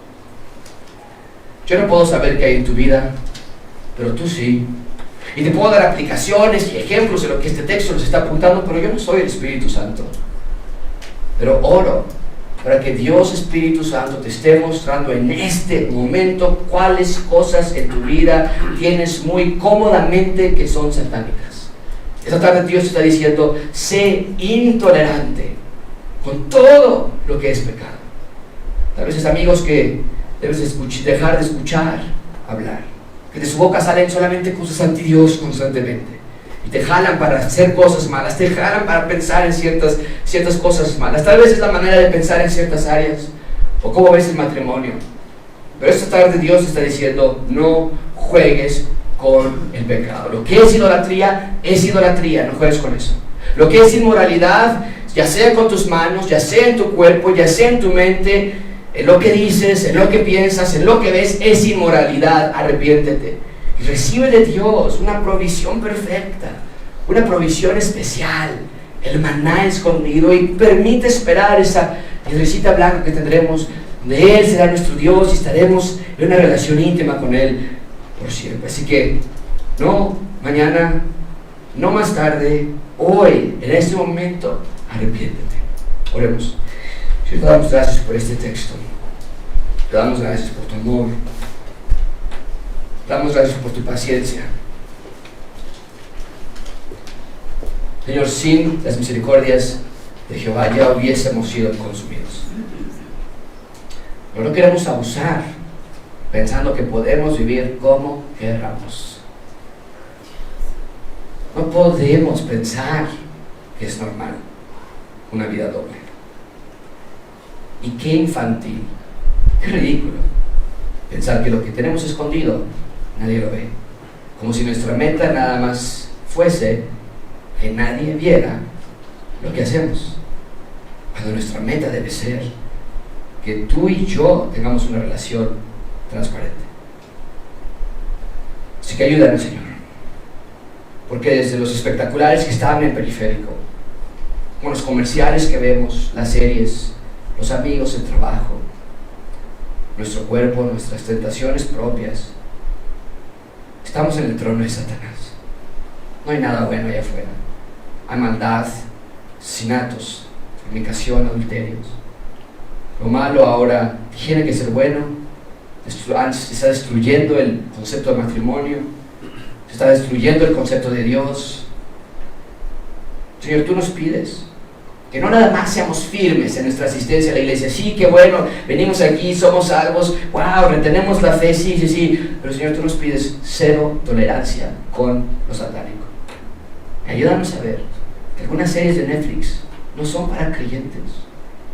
Yo no puedo saber qué hay en tu vida, pero tú sí. Y te puedo dar aplicaciones y ejemplos de lo que este texto nos está apuntando, pero yo no soy el Espíritu Santo. Pero oro para que Dios Espíritu Santo te esté mostrando en este momento cuáles cosas en tu vida tienes muy cómodamente que son satánicas. Esta tarde Dios está diciendo, sé intolerante con todo lo que es pecado. Tal vez es amigos que debes dejar de escuchar hablar, que de su boca salen solamente cosas anti Dios constantemente y te jalan para hacer cosas malas, te jalan para pensar en ciertas cosas malas. Tal vez es la manera de pensar en ciertas áreas o cómo ves el matrimonio. Pero esta tarde Dios está diciendo, no juegues con el pecado. Lo que es idolatría, no juegues con eso. Lo que es inmoralidad, ya sea con tus manos, ya sea en tu cuerpo, ya sea en tu mente, en lo que dices, en lo que piensas, en lo que ves, es inmoralidad. Arrepiéntete y recibe de Dios una provisión perfecta, una provisión especial, el maná escondido, y permite esperar esa piedrecita blanca que tendremos, donde Él será nuestro Dios y estaremos en una relación íntima con Él por siempre. Así que no mañana, no más tarde, hoy, en este momento, arrepiéntete. Oremos. Señor, te damos gracias por este texto. Te damos gracias por tu amor. Te damos gracias por tu paciencia. Señor, sin las misericordias de Jehová ya hubiésemos sido consumidos. Pero no queremos abusar pensando que podemos vivir como queramos. No podemos pensar que es normal una vida doble. Y qué infantil, qué ridículo pensar que lo que tenemos escondido nadie lo ve, como si nuestra meta nada más fuese que nadie viera lo que hacemos, cuando nuestra meta debe ser que tú y yo tengamos una relación transparente. Así que ayúdanos, Señor, porque desde los espectaculares que estaban en el periférico, como los comerciales que vemos, las series, los amigos, el trabajo, nuestro cuerpo, nuestras tentaciones propias, Estamos en el trono de Satanás. No hay nada bueno allá afuera. Hay maldad, asesinatos, fornicación, adulterios. Lo malo ahora tiene que ser bueno. Se está destruyendo el concepto de matrimonio. Se está destruyendo el concepto de Dios. Señor, tú nos pides que no nada más seamos firmes en nuestra asistencia a la iglesia. Sí, qué bueno, venimos aquí, somos salvos, wow, retenemos la fe, sí, sí, sí. Pero Señor, tú nos pides cero tolerancia con lo satánico. Ayúdanos a ver que algunas series de Netflix no son para creyentes,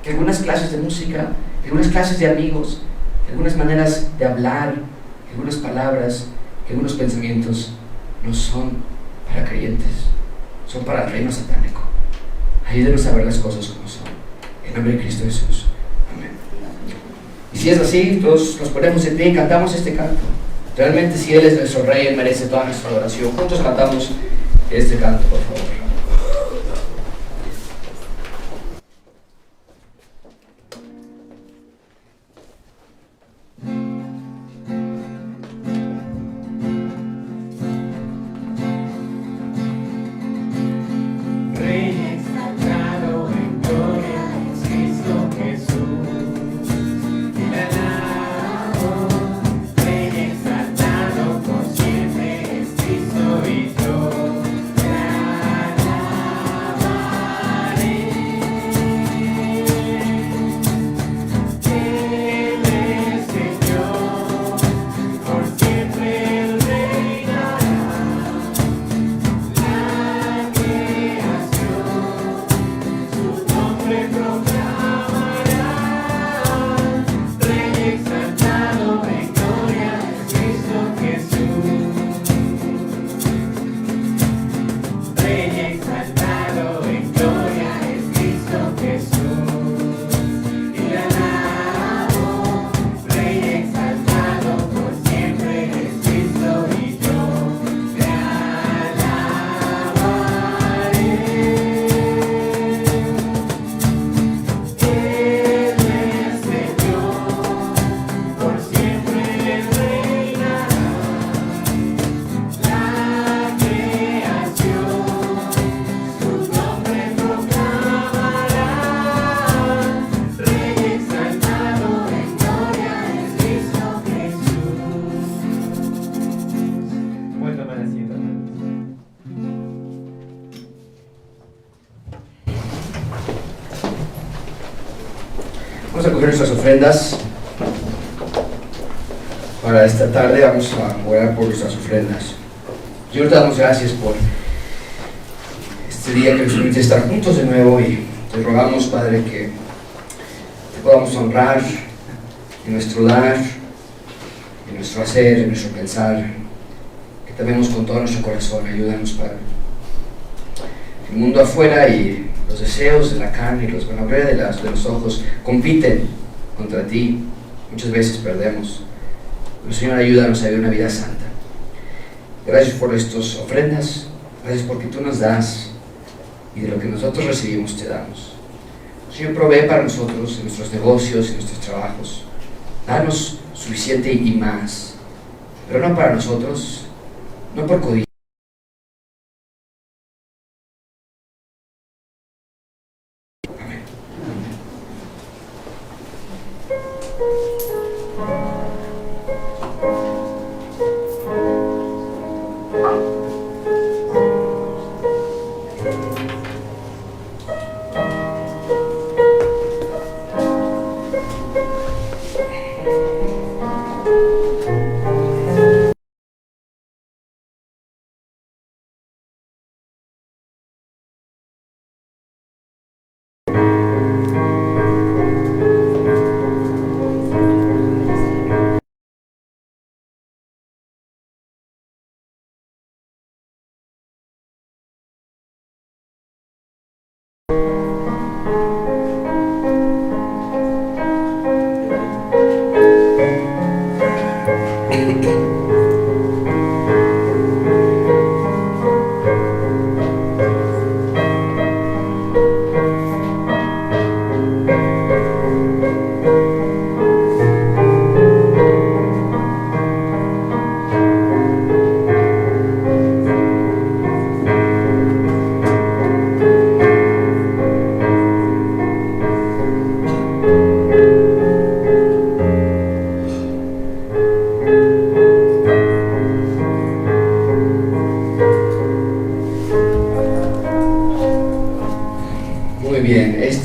que algunas clases de música, que algunas clases de amigos, que algunas maneras de hablar, que algunas palabras, que algunos pensamientos no son para creyentes, son para el reino satánico. Ayúdenos a ver las cosas como son. En nombre de Cristo Jesús. Amén. Y si es así, todos nos ponemos en pie y cantamos este canto. Realmente, si Él es nuestro Rey, Él merece toda nuestra adoración. Juntos cantamos este canto, por favor. Vamos a coger nuestras ofrendas para esta tarde. Vamos a orar por nuestras ofrendas. Señor, te damos gracias por este día que nos permite estar juntos de nuevo y te rogamos, Padre, que te podamos honrar en nuestro dar, en nuestro hacer, en nuestro pensar, que te amemos con todo nuestro corazón. Ayúdanos, Padre. El mundo afuera y los deseos de la carne y los vanagloria de los ojos compiten contra ti. Muchas veces perdemos. Pero, Señor, ayúdanos a vivir una vida santa. Gracias por estas ofrendas. Gracias porque tú nos das y de lo que nosotros recibimos te damos. Señor, provee para nosotros en nuestros negocios, en nuestros trabajos. Danos suficiente y más. Pero no para nosotros, no por codicia.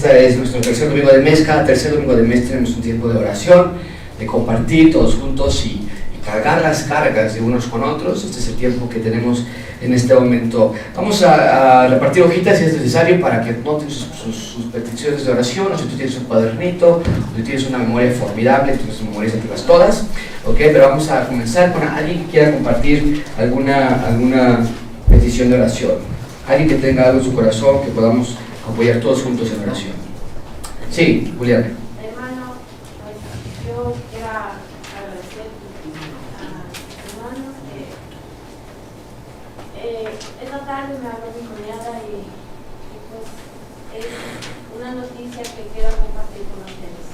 Este es nuestro tercer domingo del mes. Cada tercer domingo del mes tenemos un tiempo de oración, de compartir todos juntos y cargar las cargas de unos con otros. Este es el tiempo que tenemos en este momento. Vamos a repartir hojitas si es necesario para que noten sus peticiones de oración, o si tú tienes un cuadernito, o si tienes una memoria formidable, tus memorias activas todas. Okay, pero vamos a comenzar con alguien que quiera compartir alguna petición de oración. Alguien que tenga algo en su corazón que podamos apoyar todos juntos en oración. Sí, Julián. Hermano, pues yo quiero agradecer a mis hermanos que esta tarde me habló mi cuñada y pues es una noticia que quiero compartir con ustedes.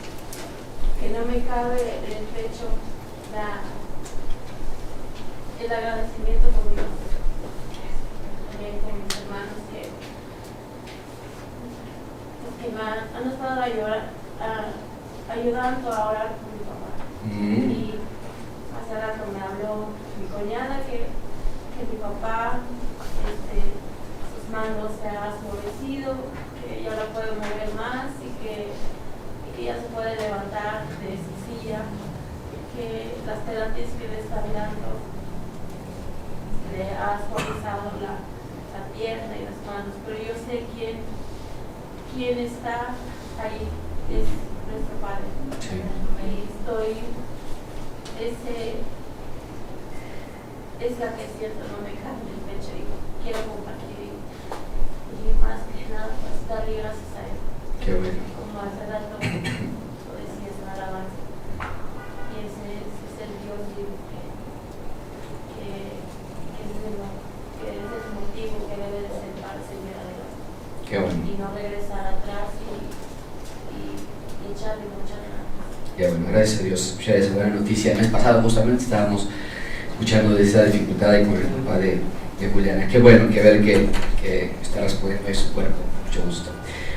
Que no me cabe en el pecho el agradecimiento conmigo, también con mis hermanos que me han estado ayudando a orar con mi papá. Y hace rato me habló mi cuñada que mi papá, sus manos se han favorecido, que ya la puede mover más y que ya se puede levantar de su silla, que las terapias que le están dando le ha suavizado la pierna y las manos, pero yo sé quién está ahí, es nuestro Padre. Sí. Y es la que siento, no me cae en el pecho y quiero compartir y más que nada pues darle gracias a Él. Qué bueno. Como hace rato lo decías en alabanza. Y ese es el Dios vivo que es el motivo que debe de ser para seguir adelante. Qué bueno. Y no regresar atrás y echarle muchas ganas. Ya bueno, gracias a Dios escuchar esa buena noticia. El mes pasado justamente estábamos escuchando de esa dificultad ahí con el papá de Juliana. Qué bueno que ver que está respondiendo eso. Bueno, con mucho gusto.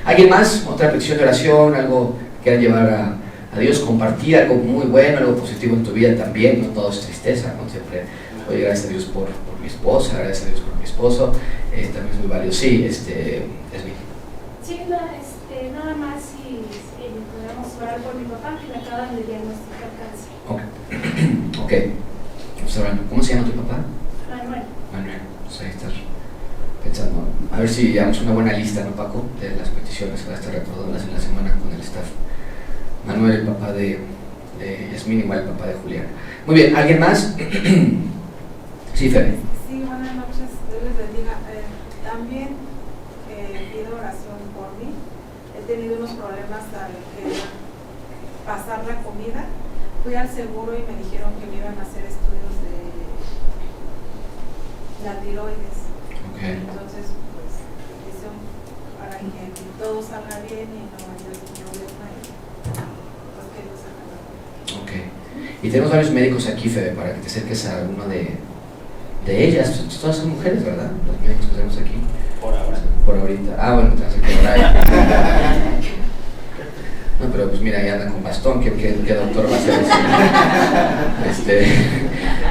¿Alguien más? ¿Otra petición de oración? ¿Algo que quieran llevar a Dios? Compartir algo muy bueno, algo positivo en tu vida también. No todo es tristeza, ¿no? Siempre, oye, gracias a Dios por mi esposa, gracias a Dios por mi esposo. También es muy válido. Sí, es mi. Sí, nada más si podemos orar por mi papá, que le acaban de diagnosticar cáncer. Ok. ¿Cómo se llama tu papá? Manuel. Manuel. Pues ahí estás pensando. A ver si llevamos una buena lista, ¿no, Paco? De las peticiones para estar recordándolas en la semana con el staff. Manuel, el papá de Yasmín, igual el papá de Julián. Muy bien, ¿alguien más? Sí, Fede. Sí, buenas noches, Dios les bendiga. También pido oración por mí. He tenido unos problemas al pasar la comida. Fui al seguro y me dijeron que me iban a hacer estudios de la tiroides. Okay. Entonces, pues, petición para que todo salga bien y no haya ningún problema. Pues que Dios haga la vida. Ok. Y tenemos varios médicos aquí, Fede, para que te acerques a alguno de ellas. Todas son mujeres, ¿verdad? Los médicos que tenemos aquí. Por ahora. Por ahorita. Ah, bueno, te vas a quedar. No, pero pues mira, ahí andan con bastón, ¿qué doctor va a ser ese?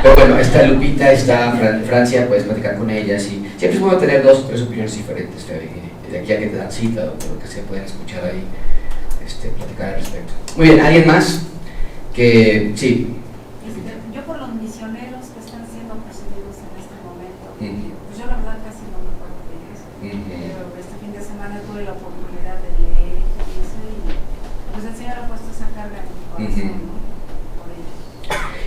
Pero bueno, está Lupita, está Francia, puedes platicar con ellas y siempre es bueno tener 2 o 3 opiniones diferentes, de aquí a que te dan cita o lo que se pueden escuchar ahí, platicar al respecto. Muy bien, ¿alguien más? Que, sí. Yo por los misioneros que están siendo perseguidos en este momento, pues yo la verdad casi no me acuerdo de ellos, pero este fin de semana tuve la oportunidad de leer y eso y pues el Señor ha puesto esa carga en mi corazón, ¿no? Por ellos.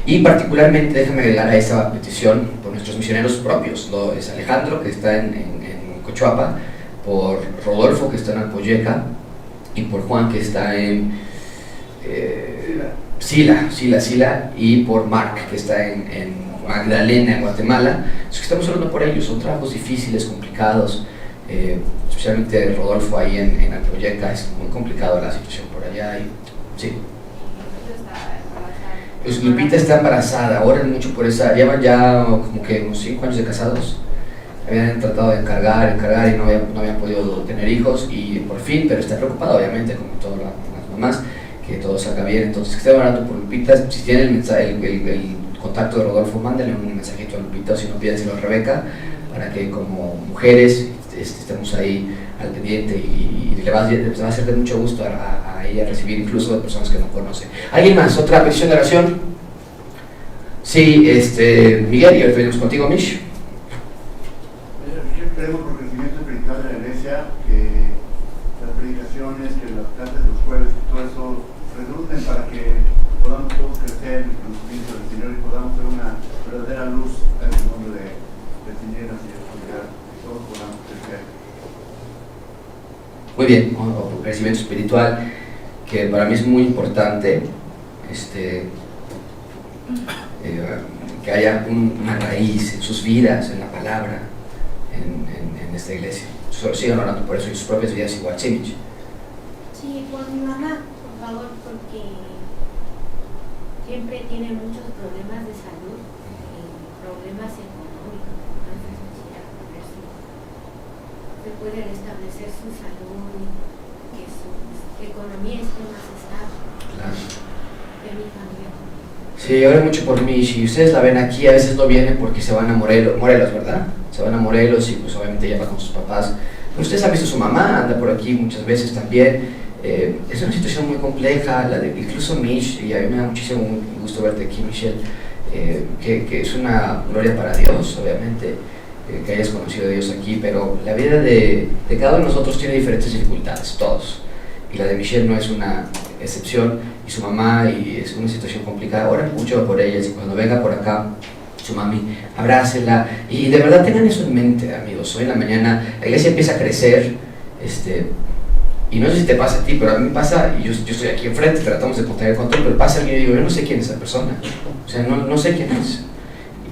Y particularmente, déjame agregar a esta petición por nuestros misioneros propios, ¿no? Es Alejandro, que está en Cochuapa, por Rodolfo, que está en Alpoyeca, y por Juan, que está en Sila, y por Mark, que está en Magdalena, en Guatemala. Es que estamos hablando por ellos, son trabajos difíciles, complicados, especialmente Rodolfo ahí en Alpoyeca, es muy complicado la situación por allá. Y, sí. Pues Lupita está embarazada, oran mucho por esa, llevan ya como que unos 5 años de casados, habían tratado de encargar y no habían podido tener hijos y por fin, pero está preocupada obviamente como todas las mamás, que todo salga bien, entonces que esté orando por Lupita. Si tiene el contacto de Rodolfo, mándale un mensajito a Lupita, o si no pídeselo a Rebeca, para que como mujeres estemos ahí al pendiente y le va a ser de mucho gusto a ella recibir incluso de personas que no conoce. ¿Alguien más? ¿Otra petición de oración? Sí, Miguel, y ahorita venimos contigo, Mish. Yo esperemos por crecimiento espiritual de la iglesia, que las predicaciones, que las clases de los jueves y todo eso reduzcan para que podamos todos crecer en el conocimiento del Señor y podamos ser una verdadera luz en el mundo de tinieblas y de oscuridad, que todos podamos crecer. Muy bien, o crecimiento espiritual, que para mí es muy importante, que haya una raíz en sus vidas, en la palabra, en esta iglesia. Solo sigan orando por eso en sus propias vidas igual. Sí, sí, por mi mamá, por favor, porque siempre tiene muchos problemas de salud y problemas económicos. Entonces quisiera ver si se puede restablecer su salud y que su economía esté más estable. Claro. De mi familia. Sí, ore mucho por mí. Si ustedes la ven aquí, a veces no vienen porque se van a Morelos, ¿verdad? Se van a Morelos y pues obviamente ella va con sus papás. Pero ustedes han visto a su mamá, anda por aquí muchas veces también. Es una situación muy compleja, incluso Mish, y a mí me da muchísimo gusto verte aquí, Michelle, que es una gloria para Dios, obviamente, que hayas conocido a Dios aquí, pero la vida de cada uno de nosotros tiene diferentes dificultades, todos. Y la de Michelle no es una excepción, y su mamá, y es una situación complicada. Oren mucho por ellas, y cuando venga por acá su mami, abrácela, y de verdad tengan eso en mente, amigos. Hoy en la mañana la iglesia empieza a crecer, y no sé si te pasa a ti, pero a mí me pasa, y yo estoy aquí enfrente, tratamos de contener el control, pero pasa alguien y digo, yo no sé quién es esa persona, o sea, no sé quién es.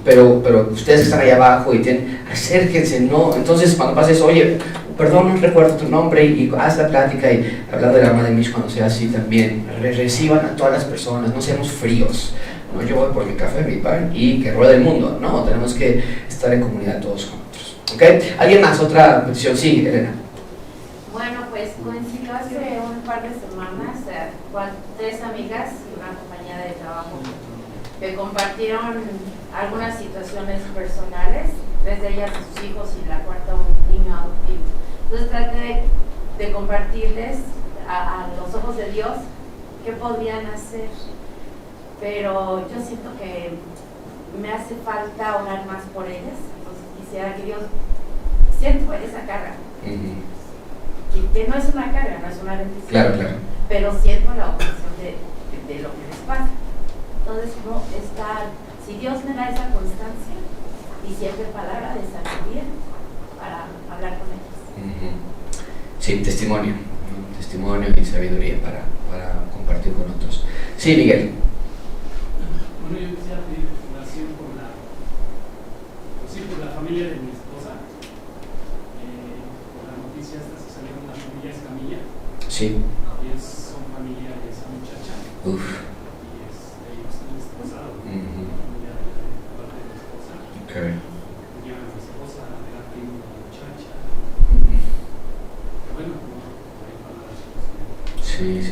Pero ustedes que están ahí abajo y acérquense, ¿no? Entonces cuando pasa eso, oye, perdón, no recuerdo tu nombre, y haz la plática, y hablando de la alma de Mish cuando sea así también, reciban a todas las personas, no seamos fríos, ¿no? Yo voy por mi café, mi pan, y que ruede el mundo, ¿no? Tenemos que estar en comunidad todos con otros, ¿ok? ¿Alguien más? ¿Otra petición? Sí, Elena. Bueno, pues coincidió hace un par de semanas, 3 amigas y una compañera de trabajo que compartieron algunas situaciones personales, 3 de ellas sus hijos y la cuarta un niño adoptivo. Entonces traté de compartirles a los ojos de Dios qué podrían hacer, pero yo siento que me hace falta orar más por ellas, entonces quisiera que Dios siento esa carga. Que no es una carga, no es una bendición, claro. pero siento la oposición de lo que les pasa. Entonces, no está, si Dios me da esa constancia y siempre palabra de sabiduría para hablar con ellos. Sí, testimonio y sabiduría para compartir con otros. Sí, Miguel. Bueno, yo quisiera pedir oración por la familia de mi esposa. Por las noticias que salieron, la familia Escamilla. Sí. Y son familia de esa muchacha. Uf. Y ellos están desposados. Uh-huh. La familia de parte de mi esposa. Okay. Ya mi esposa era primo de la muchacha. Bueno, hay palabras. Sí.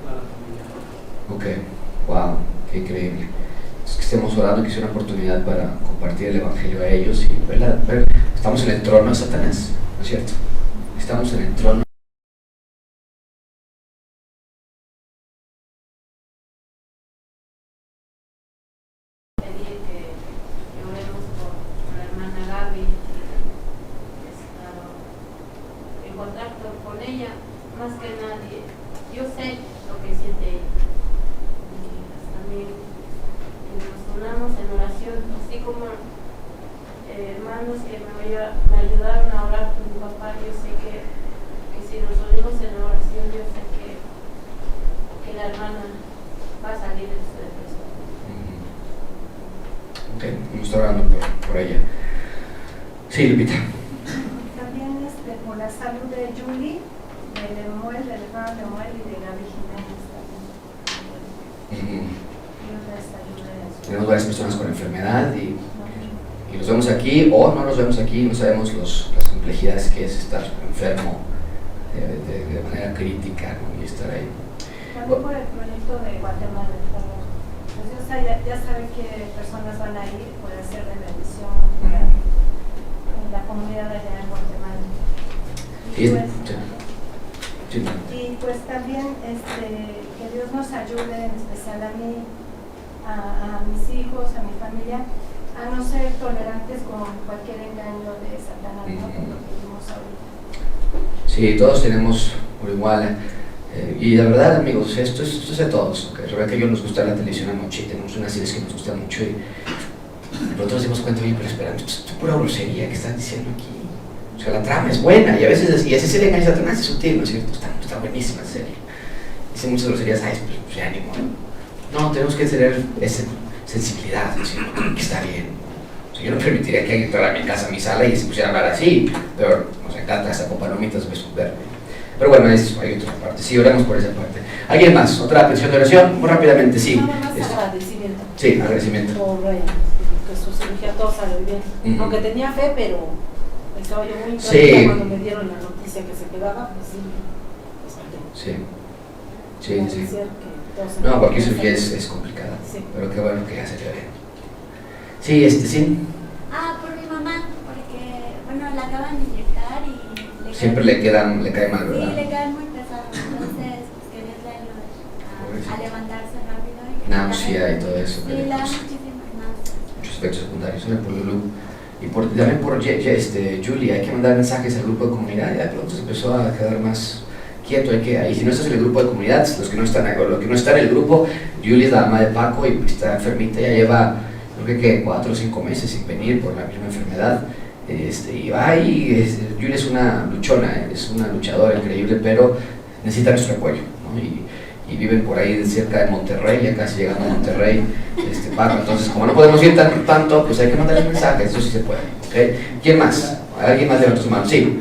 Toda la familia. Ok. Wow, qué increíble. Es que estemos orando, que sea una oportunidad para compartir el evangelio a ellos y ¿verdad? Estamos en el trono de Satanás, ¿no es cierto? Estamos en el trono. Pedir que oremos por la hermana Gaby, que he estado en contacto con ella, más que nadie. Yo sé lo que siente ella. Y también que nos unamos en oración, así como hermanos que me ayudaron a orar con mi papá. Yo sé que si nos unimos en oración, yo sé que la hermana va a salir de su depresión. Ok, vamos a estar orando por ella. Sí, Lupita. También por la salud de Julie, de Lemuel, del hermano Lemuel y de Gaby Jiménez también. Dios les ayude a eso. Tenemos varias personas con enfermedad y los vemos aquí o no los vemos aquí, no sabemos las complejidades que es estar enfermo de manera crítica, ¿no? Y estar ahí. También por el proyecto de Guatemala, Pues ya saben qué personas van a ir, puede ser de bendición para la comunidad allá en Guatemala. Y pues también que Dios nos ayude, en especial a mí, a mis hijos, a mi familia, a no ser tolerantes con cualquier engaño de Satanás, ¿no? Por lo que vimos ahorita. Sí, todos tenemos por igual. Y la verdad, amigos, esto es de todos. Okay. Rebeca y yo nos gusta la televisión anoche y tenemos unas series que nos gustan mucho. Y nosotros nos dimos cuenta, oye, pero espera, esto es pura grosería que están diciendo aquí. O sea, la trama es buena y a veces, y esa serie engaña a Satanás es sutil, ¿no es cierto? Está buenísima la serie. Dicen muchas groserías, pues ya ni modo. No, tenemos que tener esa sensibilidad, decir, que está bien. O sea, yo no permitiría que alguien entrara a mi casa, a mi sala y se pusiera a hablar así, pero nos encanta esta con palomitas, verme. Pero bueno, hay otra parte. Sí, oramos por esa parte. ¿Alguien más? ¿Otra petición de oración? Muy rápidamente, sí. Nada más agradecimiento. Sí, agradecimiento. Por que su cirugía todo salió bien. Aunque tenía fe, pero estaba yo muy tranquila cuando me dieron la noticia que se quedaba, pues sí. Sí. No, cualquier cirugía es complicada. Sí. Pero qué bueno que ya salió bien. Sí, sí. Por mi mamá, porque, bueno, la acaban de inyectar y siempre le cae mal, ¿verdad? Sí, le cae muy pesado, entonces pues, que Dios le ayude a levantarse rápido. Náusea y todo eso. Sí, le da muchísimas náuseas. Muchos efectos secundarios, por Lulu. Y también por Julie, hay que mandar mensajes al grupo de comunidad, y de pronto se empezó a quedar más quieto. Y si no estás en el grupo de comunidad, los que no están en el grupo, Julie es la mamá de Paco y está enfermita, ya lleva creo que 4 o 5 meses sin venir por la misma enfermedad. Y va Julie es una luchona, es una luchadora increíble, pero necesita nuestro apoyo, ¿no? Y viven por ahí cerca de Monterrey, ya casi llegando a Monterrey, Paco. Entonces, como no podemos ir tanto, pues hay que mandarles mensajes, eso sí se puede, ¿okay? ¿Quién más? ¿Alguien más levanta su mano? Sí.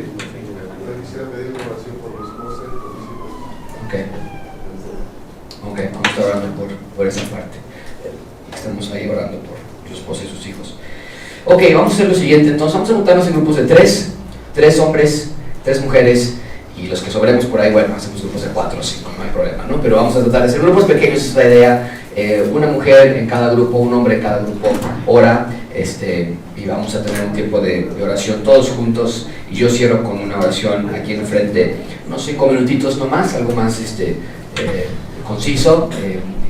Quisiera pedir una oración por mi esposa y por mis hijos. Ok, vamos a estar orando por esa parte. Estamos ahí orando por su esposa y sus hijos. Ok, vamos a hacer lo siguiente, entonces vamos a juntarnos en grupos de 3 hombres, 3 mujeres, y los que sobremos por ahí, bueno, hacemos grupos de 4 o 5, no hay problema, ¿no? Pero vamos a tratar de hacer grupos pequeños, esa es la idea. Una mujer en cada grupo, un hombre en cada grupo ora, y vamos a tener un tiempo de oración todos juntos, y yo cierro con una oración aquí en el frente, unos 5 minutitos nomás, algo más conciso,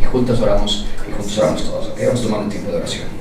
y juntos oramos todos, ¿ok? Vamos a tomar un tiempo de oración.